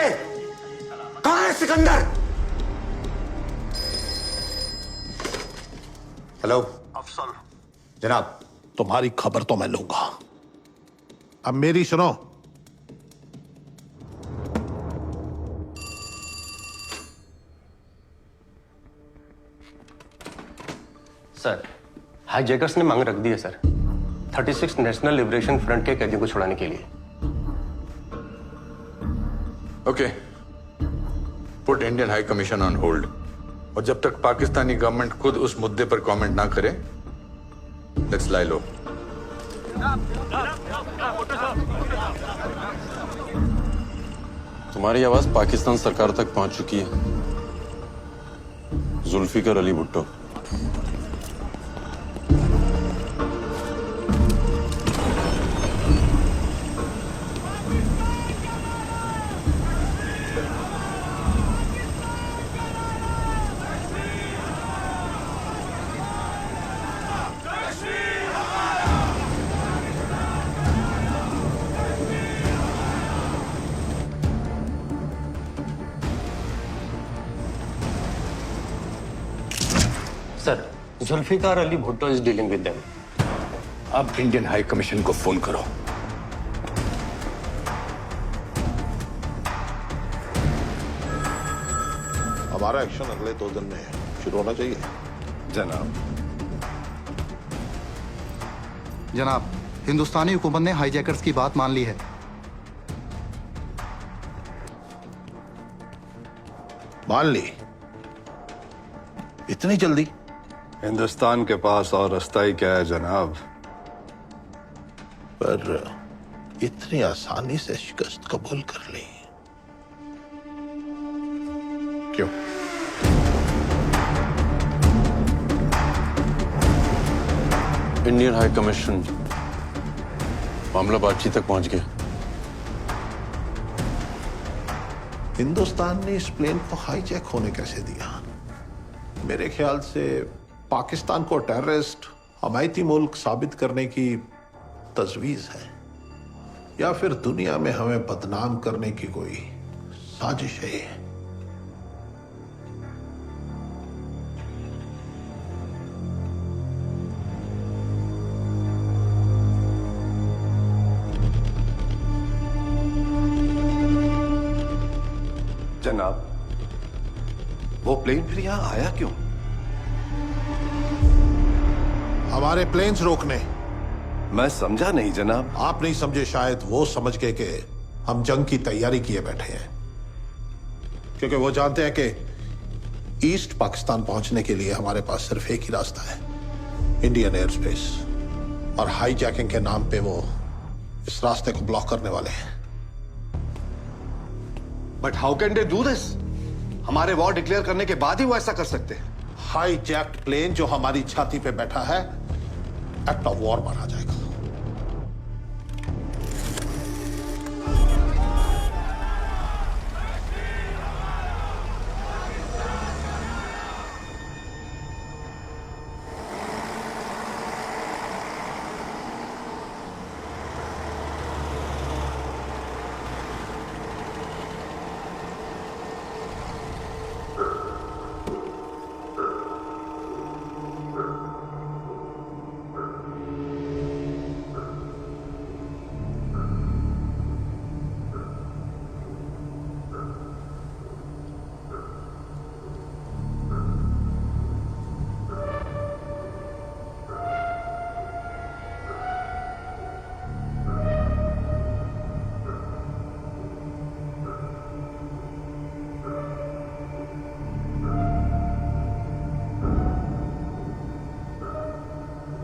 कहाँ है सिकंदर? हेलो अफसर। जनाब, तुम्हारी खबर तो मैं लूंगा, अब मेरी सुनो। सर, हाईजैकर्स ने मांग रख दी है सर, 36 नेशनल लिबरेशन फ्रंट के कैदियों को छुड़ाने के लिए। Okay, put Indian high commission on hold. और जब तक पाकिस्तानी गवर्नमेंट खुद उस मुद्दे पर कमेंट ना करे, लेट्स लाई लो। तुम्हारी आवाज पाकिस्तान सरकार तक पहुंच चुकी है। Zulfikar Ali Bhutto. Sir, Zulfikar Ali Bhutto is dealing with them. अब इंडियन हाई कमीशन को फोन करो। हमारा एक्शन अगले 2 दिन में शुरू होना चाहिए। जनाब। जनाब, हिंदुस्तानी हुकूमत ने हाईजैकर्स की बात मान ली है। मान ली? इतनी जल्दी? हिंदुस्तान के पास और रास्ता ही क्या है जनाब। पर इतनी आसानी से शिकस्त कबूल कर ली क्यों? इंडियन हाई कमीशन मामला बातचीत तक पहुंच गया। हिंदुस्तान ने इस प्लेन को हाईजैक होने कैसे दिया? मेरे ख्याल से पाकिस्तान को टेररिस्ट हमायती मुल्क साबित करने की तजवीज है, या फिर दुनिया में हमें बदनाम करने की कोई साजिश है। जनाब, वो प्लेन फिर यहां आया क्यों? हमारे प्लेन्स रोकने। मैं समझा नहीं जनाब। आप नहीं समझे शायद, वो समझ के कि हम जंग की तैयारी किए बैठे हैं, क्योंकि वो जानते हैं कि ईस्ट पाकिस्तान पहुंचने के लिए हमारे पास सिर्फ एक ही रास्ता है, इंडियन एयर स्पेस, और हाईजैकिंग के नाम पे वो इस रास्ते को ब्लॉक करने वाले हैं। But how can they do this? हमारे वॉर डिक्लेयर करने के बाद ही वो ऐसा कर सकते हैं। हाईजैक्ड प्लेन जो हमारी छाती पे बैठा है, एक्ट ऑफ वॉर माना जाएगा।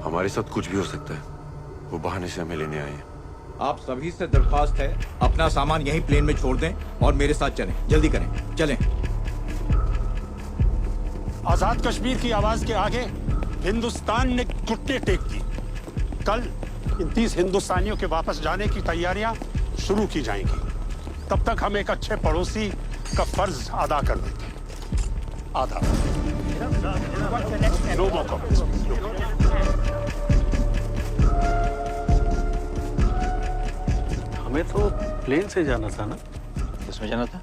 हमारे साथ कुछ भी हो सकता है, वो बहाने से हमें लेने आए हैं। आप सभी से दरख्वास्त है, अपना सामान यहीं प्लेन में छोड़ दें और मेरे साथ चलें। जल्दी करें, चलें। आजाद कश्मीर की आवाज के आगे हिंदुस्तान ने घुटने टेक दी। कल इन 30 हिंदुस्तानियों के वापस जाने की तैयारियां शुरू की जाएंगी। तब तक हम एक अच्छे पड़ोसी का फर्ज अदा कर देंगे। आधा नो मोर कमेंट्स। हमें तो प्लेन से जाना था ना? किसमें जाना था?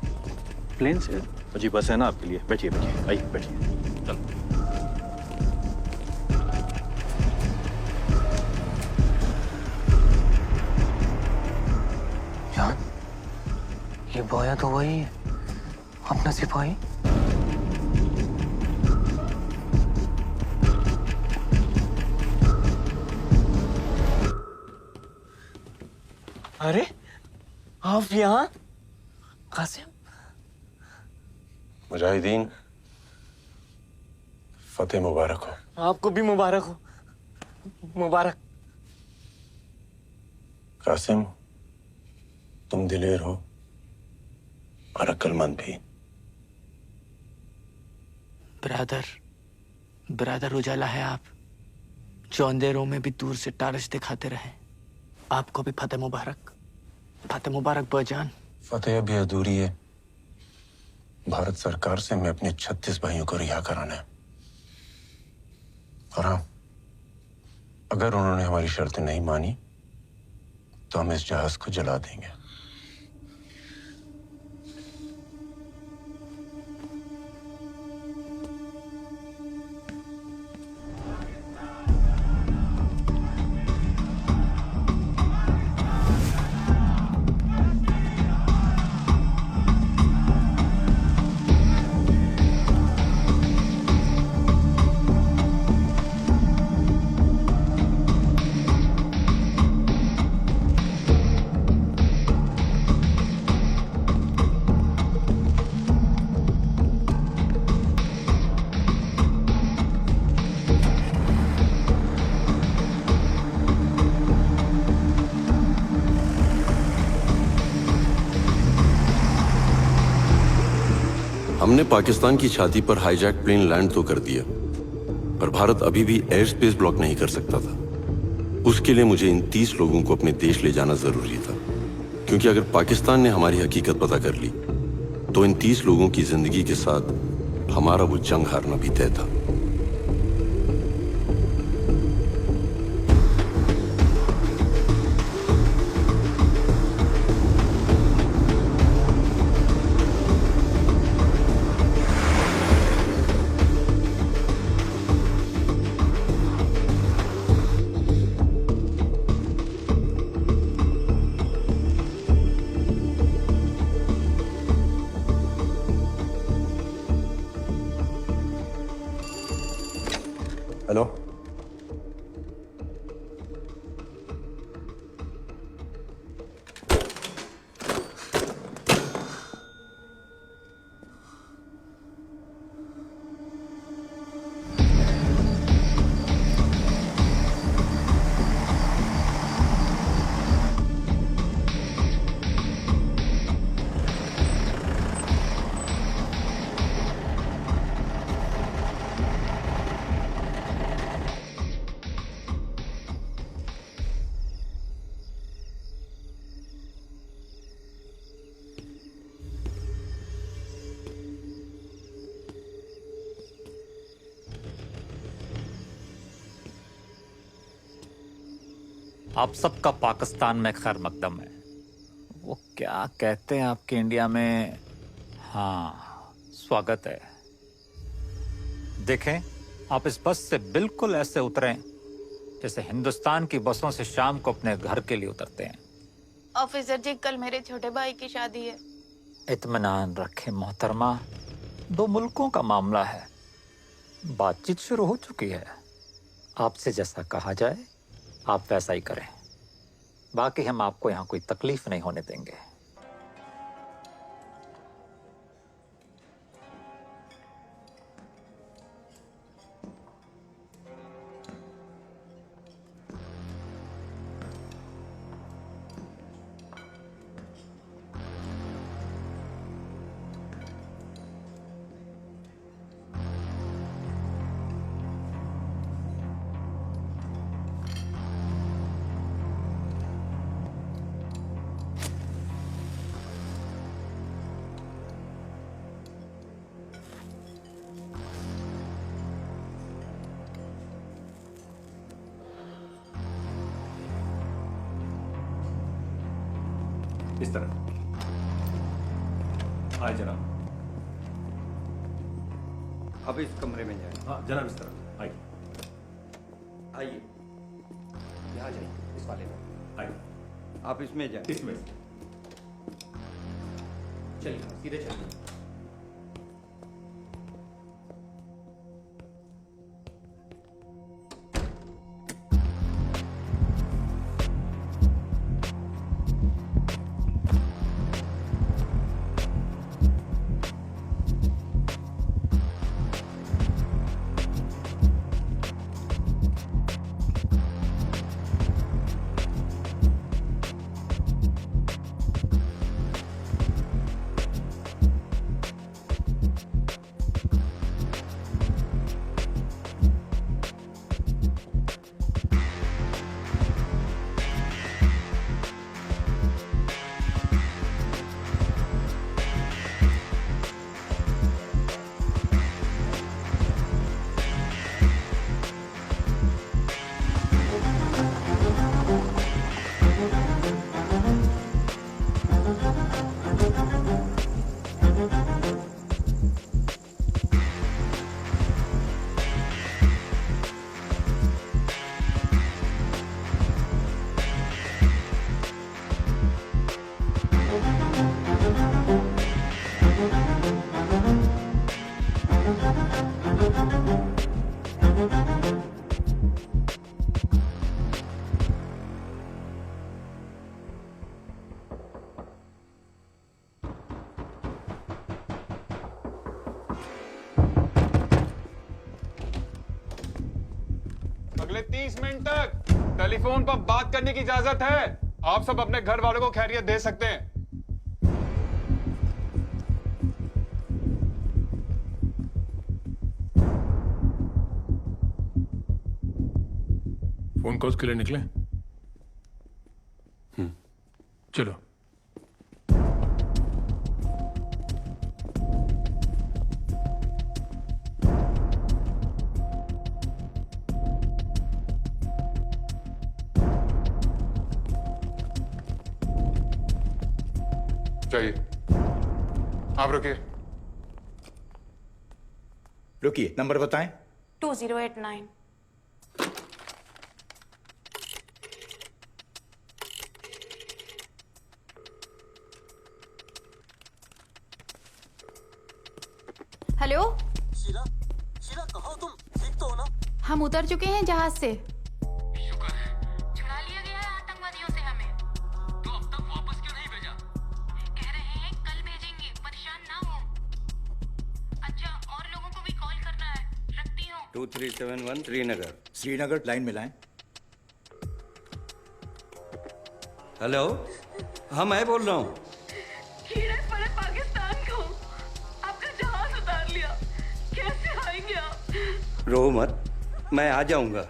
प्लेन से। जी बस है ना आपके लिए। बैठिए बैठिए, आइए बैठिए। चलो। यार, ये बोया तो वही है, अपना सिपाही। अरे आप यहाँ? कासिम, मुजाहिदीन, फतेह मुबारक हो। आपको भी मुबारक हो। मुबारक। कासिम, तुम दिलेर हो और अक्लमंद भी। ब्रदर उजाला है आप, जो अंधेरों में भी दूर से टारच दिखाते रहे। आपको भी फतेह मुबारक। फतेह मुबारक बजान। फतेह अभी अधूरी है। भारत सरकार से हमें अपने 36 भाइयों को रिहा कराना है। और हाँ, अगर उन्होंने हमारी शर्तें नहीं मानी तो हम इस जहाज को जला देंगे। हमने पाकिस्तान की छाती पर हाईजैक प्लेन लैंड तो कर दिया, पर भारत अभी भी एयर स्पेस ब्लॉक नहीं कर सकता था। उसके लिए मुझे इन 30 लोगों को अपने देश ले जाना जरूरी था, क्योंकि अगर पाकिस्तान ने हमारी हकीकत पता कर ली तो इन 30 लोगों की जिंदगी के साथ हमारा वो जंग हारना भी तय था। हेलो, आप सबका पाकिस्तान में खैर मकदम है। वो क्या कहते हैं आपके इंडिया में, हाँ स्वागत है। देखें, आप इस बस से बिल्कुल ऐसे उतरें जैसे हिंदुस्तान की बसों से शाम को अपने घर के लिए उतरते हैं। ऑफिसर जी, कल मेरे छोटे भाई की शादी है। इत्मीनान रखें मोहतरमा, 2 मुल्कों का मामला है, बातचीत शुरू हो चुकी है। आपसे जैसा कहा जाए आप वैसा ही करें, बाकी हम आपको यहाँ कोई तकलीफ नहीं होने देंगे। इस तरह आए जनाब। अब इस कमरे में जाए। हाँ जनाब, इस तरह आइए। आइए, यहाँ जाइए, इस वाले में आइए। आप इसमें जाए। इसमें चलिए, सीधे चलिए। अगले 30 मिनट तक टेलीफोन पर बात करने की इजाजत है। आप सब अपने घर वालों को खैरियत दे सकते हैं। फोन कॉल्स के लिए निकले? चलो। चाहिए। आप रुकिए। रुकिए, नंबर बताएं। 2089। हेलो शीला, शीला कहाँ हो तुम? ठीक तो हो ना? हम उतर चुके हैं जहाज से। छुड़ा लिया गया है आतंकवादियों से हमें। तो अब तक वापस क्यों नहीं भेजा? कह रहे हैं कल भेजेंगे, परेशान ना हो। अच्छा, और लोगों को भी कॉल करना है, रखती हूँ। 2371 श्रीनगर। श्रीनगर, लाइन में लाएं। हेलो, हाँ मैं बोल रहा हूँ। पाकिस्तान को आपका जहाज उतार लिया, कैसे आएंगे आप? रो मत, मैं आ जाऊंगा।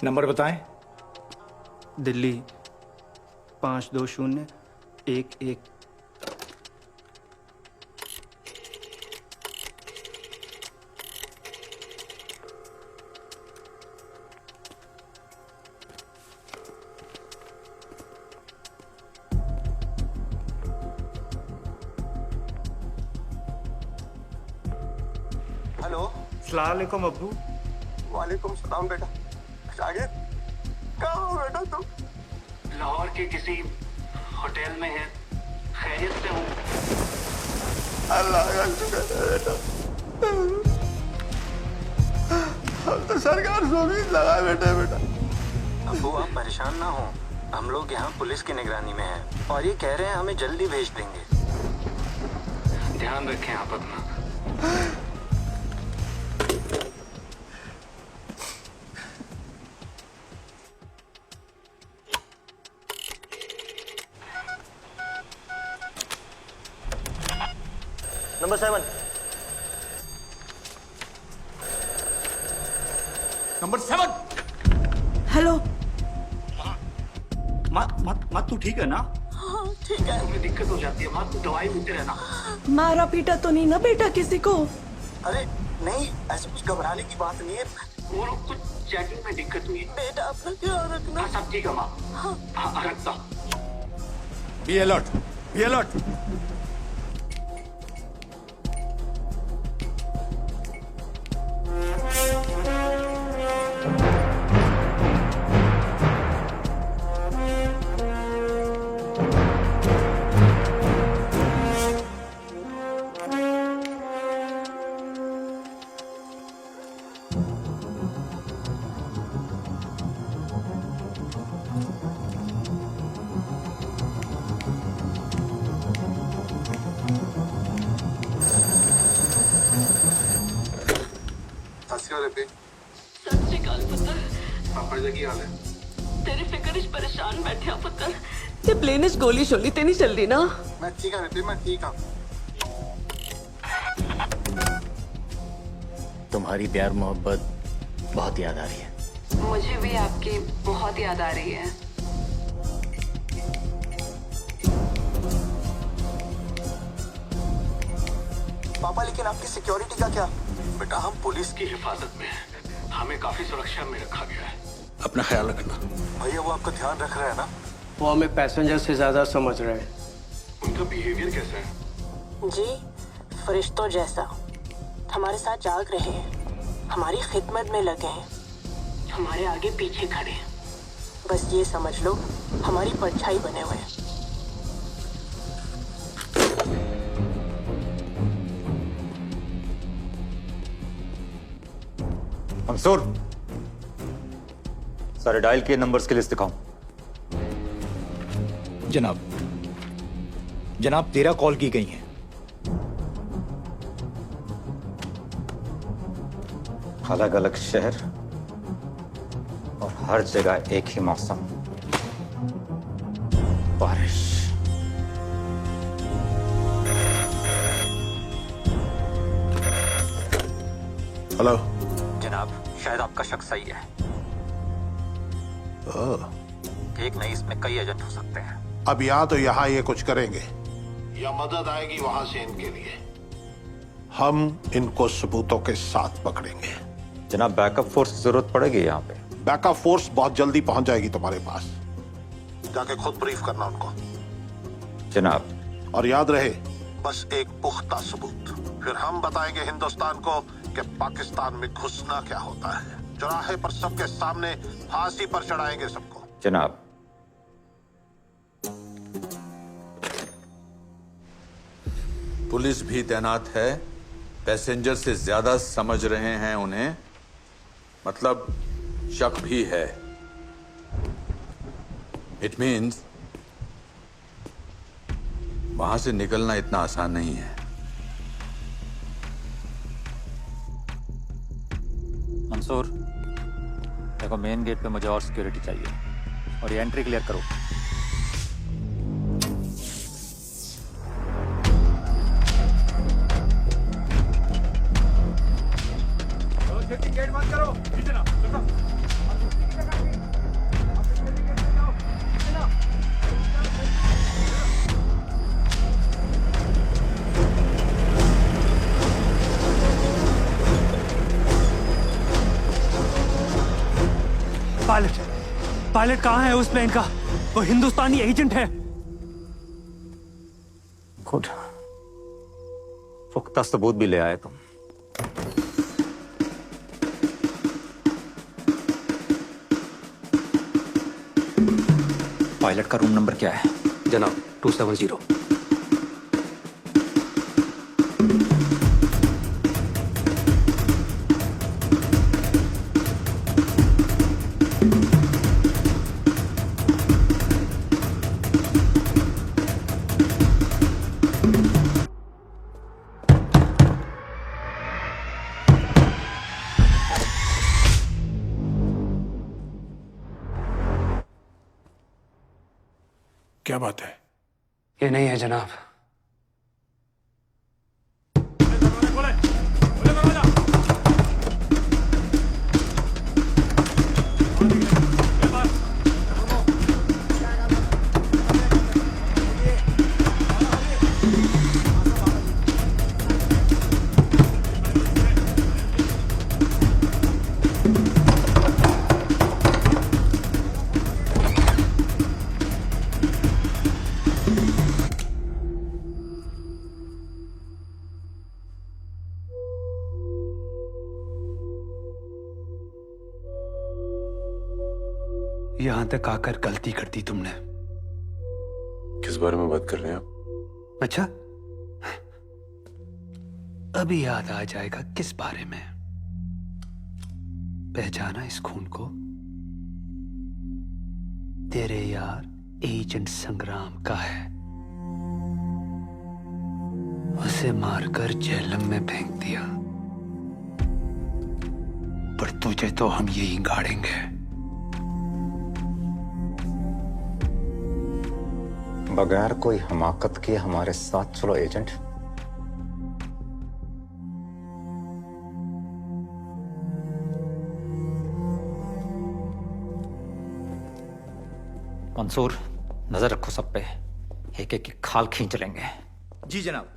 नंबर बताएं। दिल्ली 52011। हेलो, अस्सलाम वालेकुम अब्बू। वालेकुम सलाम बेटा। शागिद, कहाँ हो बेटा तुम? लाहौर के किसी होटल में है, खैरियत से हूँ। अल्लाह का शुक्र है बेटा। हम तो सरकार से उम्मीद लगाए बैठे बेटा। अब्बू आप परेशान ना हो, हम लोग यहाँ पुलिस की निगरानी में हैं और ये कह रहे हैं हमें जल्दी भेज देंगे। ध्यान रखें आप अपना। नंबर 7। नंबर 7। हेलो। माँ तू ठीक है ना? हाँ ठीक है। तुम्हें दिक्कत हो जाती है माँ, तू दवाई लेते रहना। मारा पीटा तो नहीं ना बेटा किसी को? अरे नहीं, ऐसे कुछ घबराने की बात नहीं है। वो लोग कुछ चेकिंग में दिक्कत हुई है। बेटा अपना ख्याल रखना। हाँ सब ठीक है माँ। हाँ रखता। Be alert, be alert. सत श्री अकाल पुत्र। पापा जी की हाल है? तेरी फिक्र परेशान बैठे पुत्र। ते प्लेन गोली शोली ते नहीं चल रही ना? मैं ठीक है, मैं ठीक हूँ। तुम्हारी प्यार मोहब्बत बहुत याद आ रही है। मुझे भी आपकी बहुत याद आ रही है। पापा लेकिन आपकी सिक्योरिटी का क्या? बेटा हम पुलिस की हिफाजत में हैं, हमें काफी सुरक्षा में रखा गया है। अपना ख्याल रखना। भैया वो आपका ध्यान रख रहे हैं ना? वो हमें पैसेंजर से ज्यादा समझ रहे हैं। उनका बिहेवियर कैसा है? जी फरिश्तों जैसा, हमारे साथ जाग रहे हैं, हमारी खिदमत में लगे हैं, हमारे आगे पीछे खड़े हैं। बस ये समझ लो हमारी परछाई बने हुए हैं। मंसूर, सारे डायल किए नंबर्स की लिस्ट दिखाओ। जनाब, जनाब 13 कॉल की गई हैं। अलग अलग शहर और हर जगह एक ही मौसम, बारिश। हेलो। जनाब, शायद आपका शक सही है। एक नहीं, इसमें कई एजेंट हो सकते हैं। अब या तो यहाँ ये कुछ करेंगे या मदद आएगी वहां से इनके लिए। हम इनको सबूतों के साथ पकड़ेंगे। जनाब, बैकअप फोर्स की जरूरत पड़ेगी यहाँ पे। बैकअप फोर्स बहुत जल्दी पहुंच जाएगी तुम्हारे पास। जाके खुद ब्रीफ करना उनको। जनाब। और याद रहे, बस एक पुख्ता सबूत, फिर हम बताएंगे हिंदुस्तान को कि पाकिस्तान में घुसना क्या होता है। चौराहे पर सबके सामने फांसी पर चढ़ाएंगे सबको। जनाब। पुलिस भी तैनात है, पैसेंजर से ज्यादा समझ रहे हैं उन्हें, मतलब शक भी है। इट मीन्स वहां से निकलना इतना आसान नहीं है। मंसूर, देखो मेन गेट पे मुझे और सिक्योरिटी चाहिए और ये एंट्री क्लियर करो। गेट बंद करो। पायलट कहाँ है उस प्लेन का? वो हिंदुस्तानी एजेंट है। गुड, पुख्ता सबूत भी ले आए तुम। पायलट का रूम नंबर क्या है? जनाब 270। क्या बात है? ये नहीं है जनाब। यहां तक आकर गलती कर दी तुमने। किस बारे में बात कर रहे हैं आप? अच्छा, अभी याद आ जाएगा किस बारे में। पहचाना इस खून को? तेरे यार एजेंट संग्राम का है। उसे मारकर जेहलम में फेंक दिया, पर तुझे तो हम यही गाड़ेंगे। बगैर कोई हमाकत के हमारे साथ चलो एजेंट। मंसूर, नजर रखो सब पे, एक एक की खाल खींच लेंगे। जी जनाब।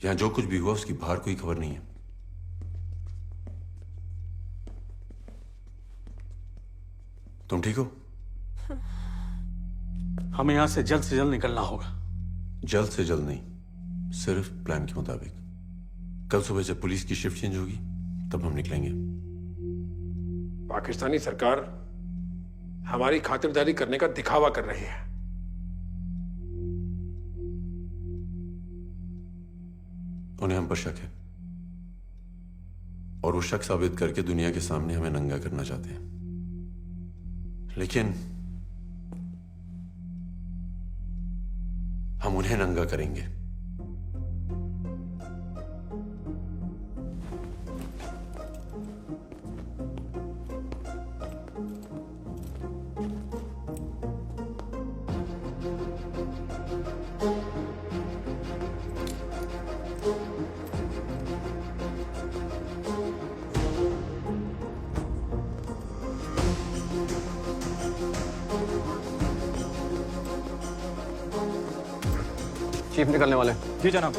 यहां जो कुछ भी हुआ उसकी बाहर कोई खबर नहीं है। तुम ठीक हो? हमें यहां से जल्द निकलना होगा। जल्द से जल्द नहीं, सिर्फ प्लान के मुताबिक। कल सुबह जब पुलिस की शिफ्ट चेंज होगी तब हम निकलेंगे। पाकिस्तानी सरकार हमारी खातिरदारी करने का दिखावा कर रही है। उन्हें हम पर शक है और वो शक साबित करके दुनिया के सामने हमें नंगा करना चाहते हैं, लेकिन हम उन्हें नंगा करेंगे। चीफ निकलने वाले। जी जनाब।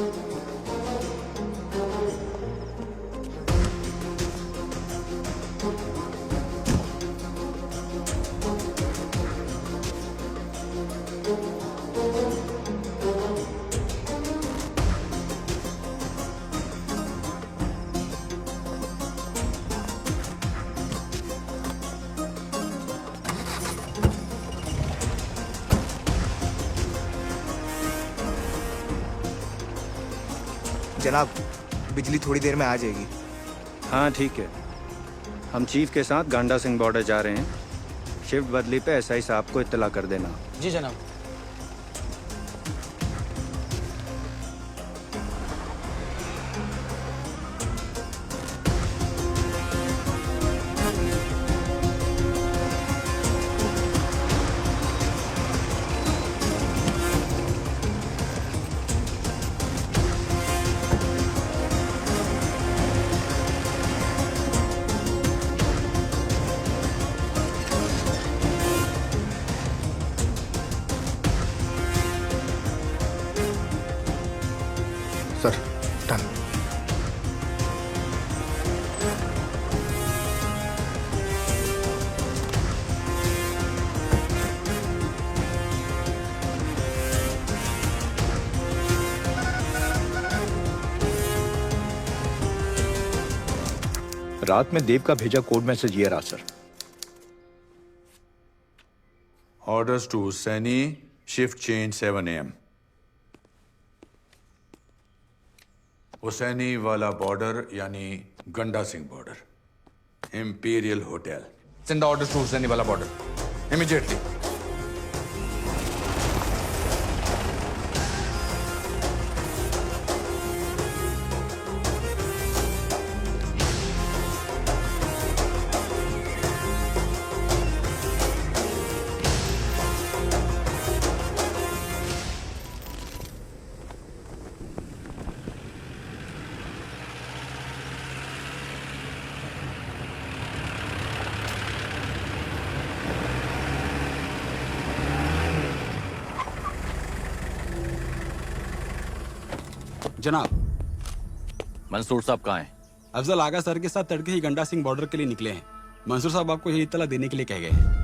जनाब, बिजली थोड़ी देर में आ जाएगी। हाँ ठीक है, हम चीफ के साथ गांडा सिंह बॉर्डर जा रहे हैं। शिफ्ट बदली पे एसआई साहब को इत्तला कर देना। जी जनाब। Sir done. रात में देव का भेजा कोड मैसेज ये रहा sir. Orders to Saini, shift change 7 AM। Hussainiwala border यानी Ganda Singh border, imperial hotel. Send orders to Hussainiwala border immediately. जनाब, मंसूर साहब कहाँ हैं? अफजल आगा सर के साथ तड़के ही गंडा सिंह बॉर्डर के लिए निकले हैं। मंसूर साहब आपको यही इत्तला देने के लिए कह गए हैं।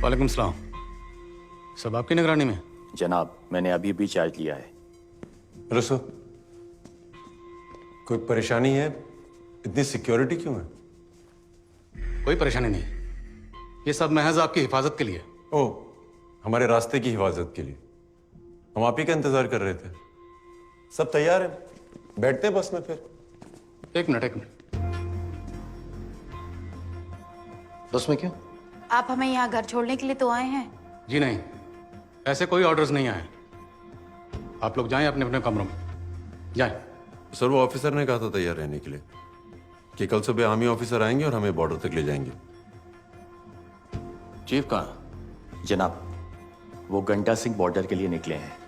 वालेकुम सलाम। सब आपकी निगरानी में? जनाब, मैंने अभी अभी चार्ज लिया है। रसो, कोई परेशानी है? इतनी सिक्योरिटी क्यों है? कोई परेशानी नहीं, ये सब महज आपकी हिफाजत के लिए। ओह, हमारे रास्ते की हिफाजत के लिए। हम आप ही का इंतजार कर रहे थे। सब तैयार है, बैठते हैं बस में फिर। एक मिनट। बस में क्यों? आप हमें यहाँ घर छोड़ने के लिए तो आए हैं। जी नहीं, ऐसे कोई ऑर्डर्स नहीं आए। आप लोग जाएं अपने अपने कमरों में, जाएं। सर वो ऑफिसर ने कहा था तैयार रहने के लिए कि कल सुबह आर्मी ऑफिसर आएंगे और हमें बॉर्डर तक ले जाएंगे। चीफ कहाँ? जनाब, वो गंडा सिंह बॉर्डर के लिए निकले हैं।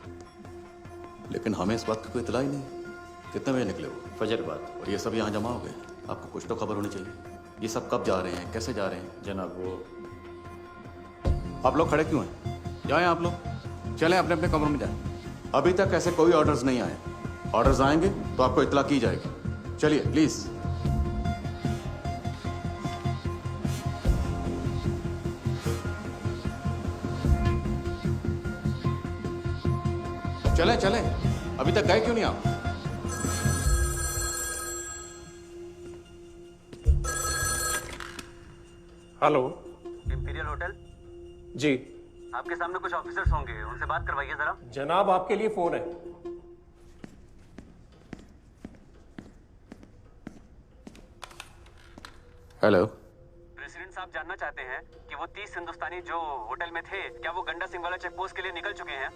लेकिन हमें इस बात की कोई इतला ही नहीं। कितने बजे निकले वो? फजर बाद। और ये सब यहाँ जमा हो गए। आपको कुछ तो खबर होनी चाहिए। ये सब कब जा रहे हैं, कैसे जा रहे हैं? जनाब वो आप लोग खड़े क्यों हैं? जाएं आप लोग, चलें अपने अपने कमरों में जाएं। अभी तक ऐसे कोई ऑर्डर्स नहीं आए। ऑर्डर्स आएंगे तो आपको इतला की जाएगी। चलिए प्लीज। चलें चलें, अभी तक गए क्यों नहीं आप? Hello, imperial hotel? जी आपके सामने कुछ ऑफिसर्स होंगे, उनसे बात करवाइए जरा। जनाब, आपके लिए फोन है। हेलो। प्रेसिडेंट साहब जानना चाहते हैं कि वो 30 हिंदुस्तानी जो होटल में थे, क्या वो गंडा सिंह वाला चेक पोस्ट के लिए निकल चुके हैं?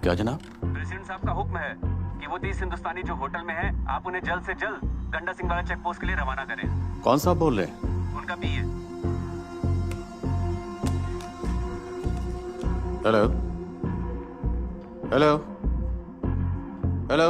क्या जनाब? प्रेसिडेंट साहब का हुक्म है कि वो 30 हिंदुस्तानी जो होटल में हैं, आप उन्हें जल्द से जल्द गंडा सिंह वाला चेक पोस्ट के लिए रवाना करें। कौन साहब बोल रहे हैं? उनका पीए। Hello hello hello.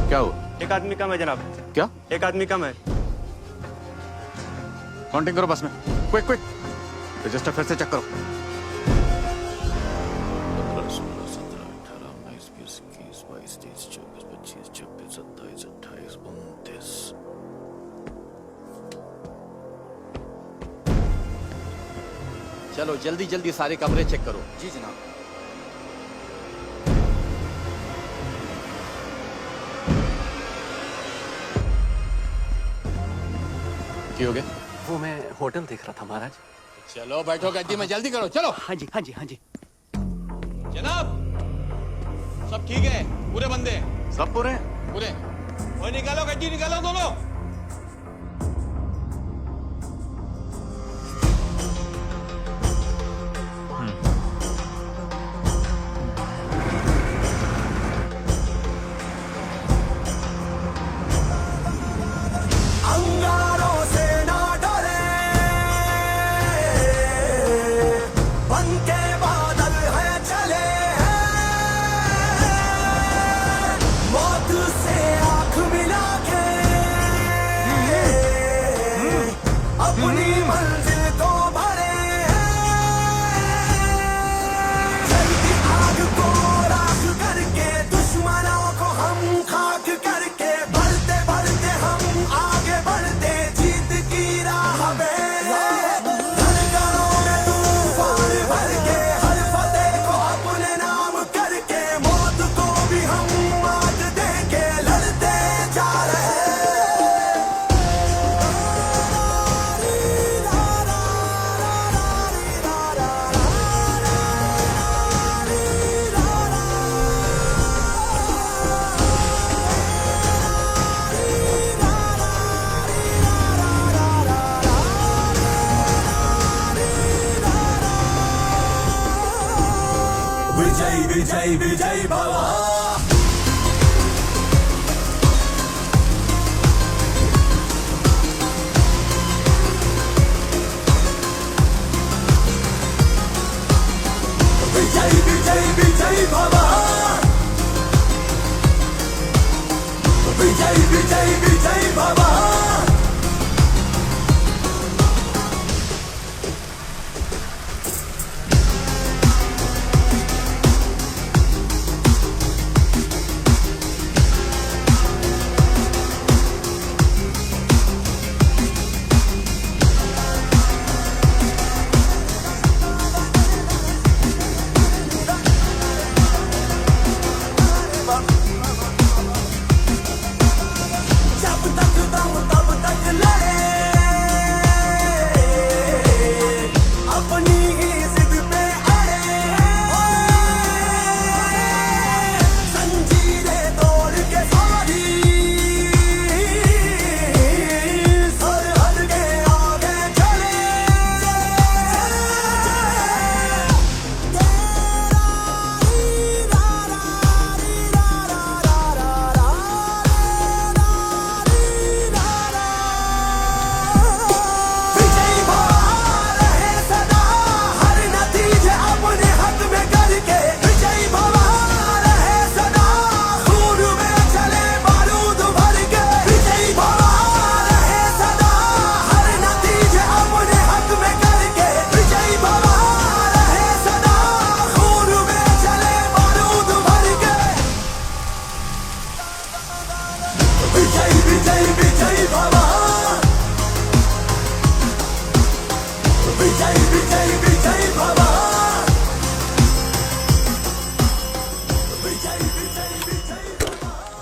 क्या हुआ? एक आदमी कम है जनाब। क्या? एक आदमी कम है। काउंटिंग करो बस में, क्विक क्विक। रजिस्टर फिर से चेक करो। 15, 16, 17, 18, 19, 20, 21, 22, 23, 24, 25, 26, 27, 28, 29। चलो जल्दी जल्दी सारे कमरे चेक करो। जी जनाब। क्यों हो गया? वो मैं होटल देख रहा था महाराज। चलो बैठो गद्दी में, जल्दी करो चलो। हाँ जी हाँ जी हाँ जी। जनाब सब ठीक है? पूरे बंदे हैं? सब पूरे? पूरे। वो निकालो गद्दी, निकालो दोनों। अंगारों से ना डरे विजय विजय भव विजय विजय विजय भव विजय विजय विजय भव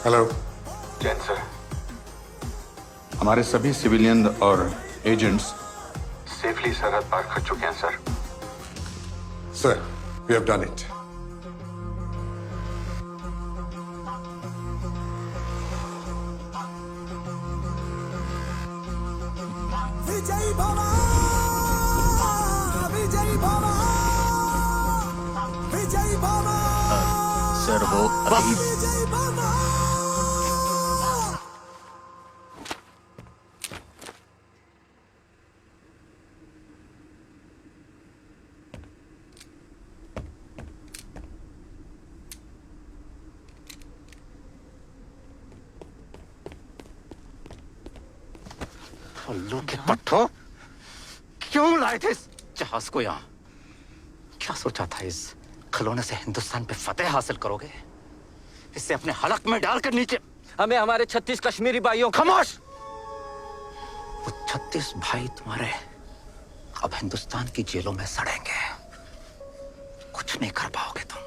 हेलो जैन सर, हमारे सभी सिविलियन और एजेंट्स सेफली सरहद पार कर चुके हैं sir. Sir, we have done it. विजय भव विजय भव विजय भव सर वो अभी विजय भव उल्लू के पट्टो, क्यों लाए थे इस जहाज को यहाँ? क्या सोचा था इस खिलौने से हिंदुस्तान पे फतेह हासिल करोगे? इसे अपने हलक में डालकर नीचे हमें हमारे 36 कश्मीरी भाइयों खामोश! वो 36 भाई तुम्हारे अब हिंदुस्तान की जेलों में सड़ेंगे। कुछ नहीं कर पाओगे तुम।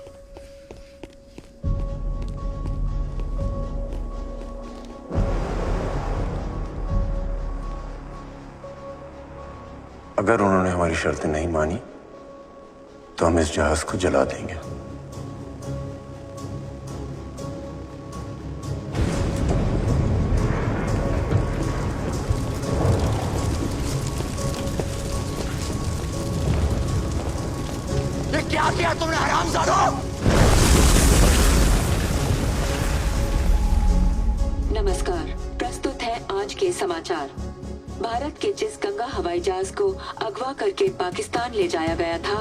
अगर उन्होंने हमारी शर्तें नहीं मानी तो हम इस जहाज को जला देंगे। ये क्या किया तुमने हरामजादों? नमस्कार, प्रस्तुत है आज के समाचार। भारत के जिस गंगा हवाई जहाज को अगवा करके पाकिस्तान ले जाया गया था,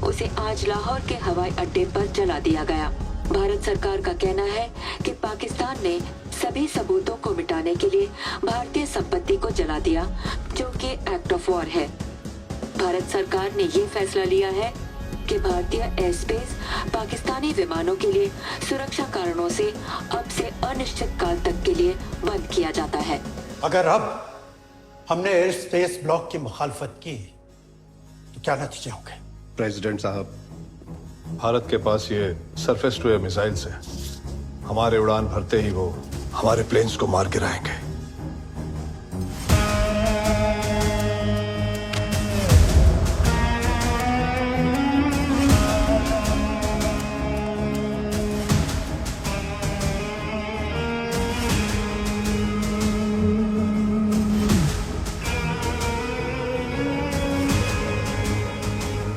उसे आज लाहौर के हवाई अड्डे पर जला दिया गया। भारत सरकार का कहना है कि पाकिस्तान ने सभी सबूतों को मिटाने के लिए भारतीय संपत्ति को जला दिया, जो कि एक्ट ऑफ वॉर है। भारत सरकार ने ये फैसला लिया है कि भारतीय एयर स्पेस पाकिस्तानी विमानों के लिए सुरक्षा कारणों से अब से अनिश्चित काल तक के लिए बंद किया जाता है। अगर अब हमने एयर स्पेस ब्लॉक की मुखालफत की तो क्या नतीजे होंगे? प्रेसिडेंट साहब, भारत के पास ये सरफेस टू एयर मिसाइल्स है। हमारे उड़ान भरते ही वो हमारे प्लेन्स को मार गिराएंगे।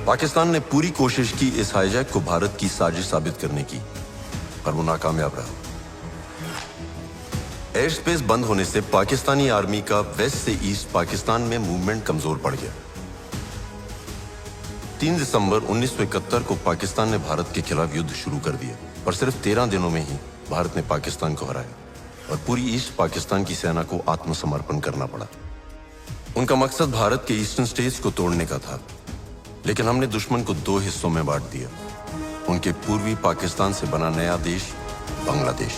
पाकिस्तान ने पूरी कोशिश की इस हाईजैक को भारत की साजिश साबित करने की, पर वो नाकामयाब रहा। एयर स्पेस बंद होने से पाकिस्तानी आर्मी का वेस्ट से ईस्ट पाकिस्तान में मूवमेंट कमजोर पड़ गया। 3 दिसंबर 1971 को पाकिस्तान ने भारत के खिलाफ युद्ध शुरू कर दिया, पर सिर्फ 13 दिनों में ही भारत ने पाकिस्तान को हराया और पूरी ईस्ट पाकिस्तान की सेना को आत्मसमर्पण करना पड़ा। उनका मकसद भारत के ईस्टर्न स्टेट्स को तोड़ने का था, लेकिन हमने दुश्मन को 2 हिस्सों में बांट दिया, उनके पूर्वी पाकिस्तान से बना नया देश बांग्लादेश।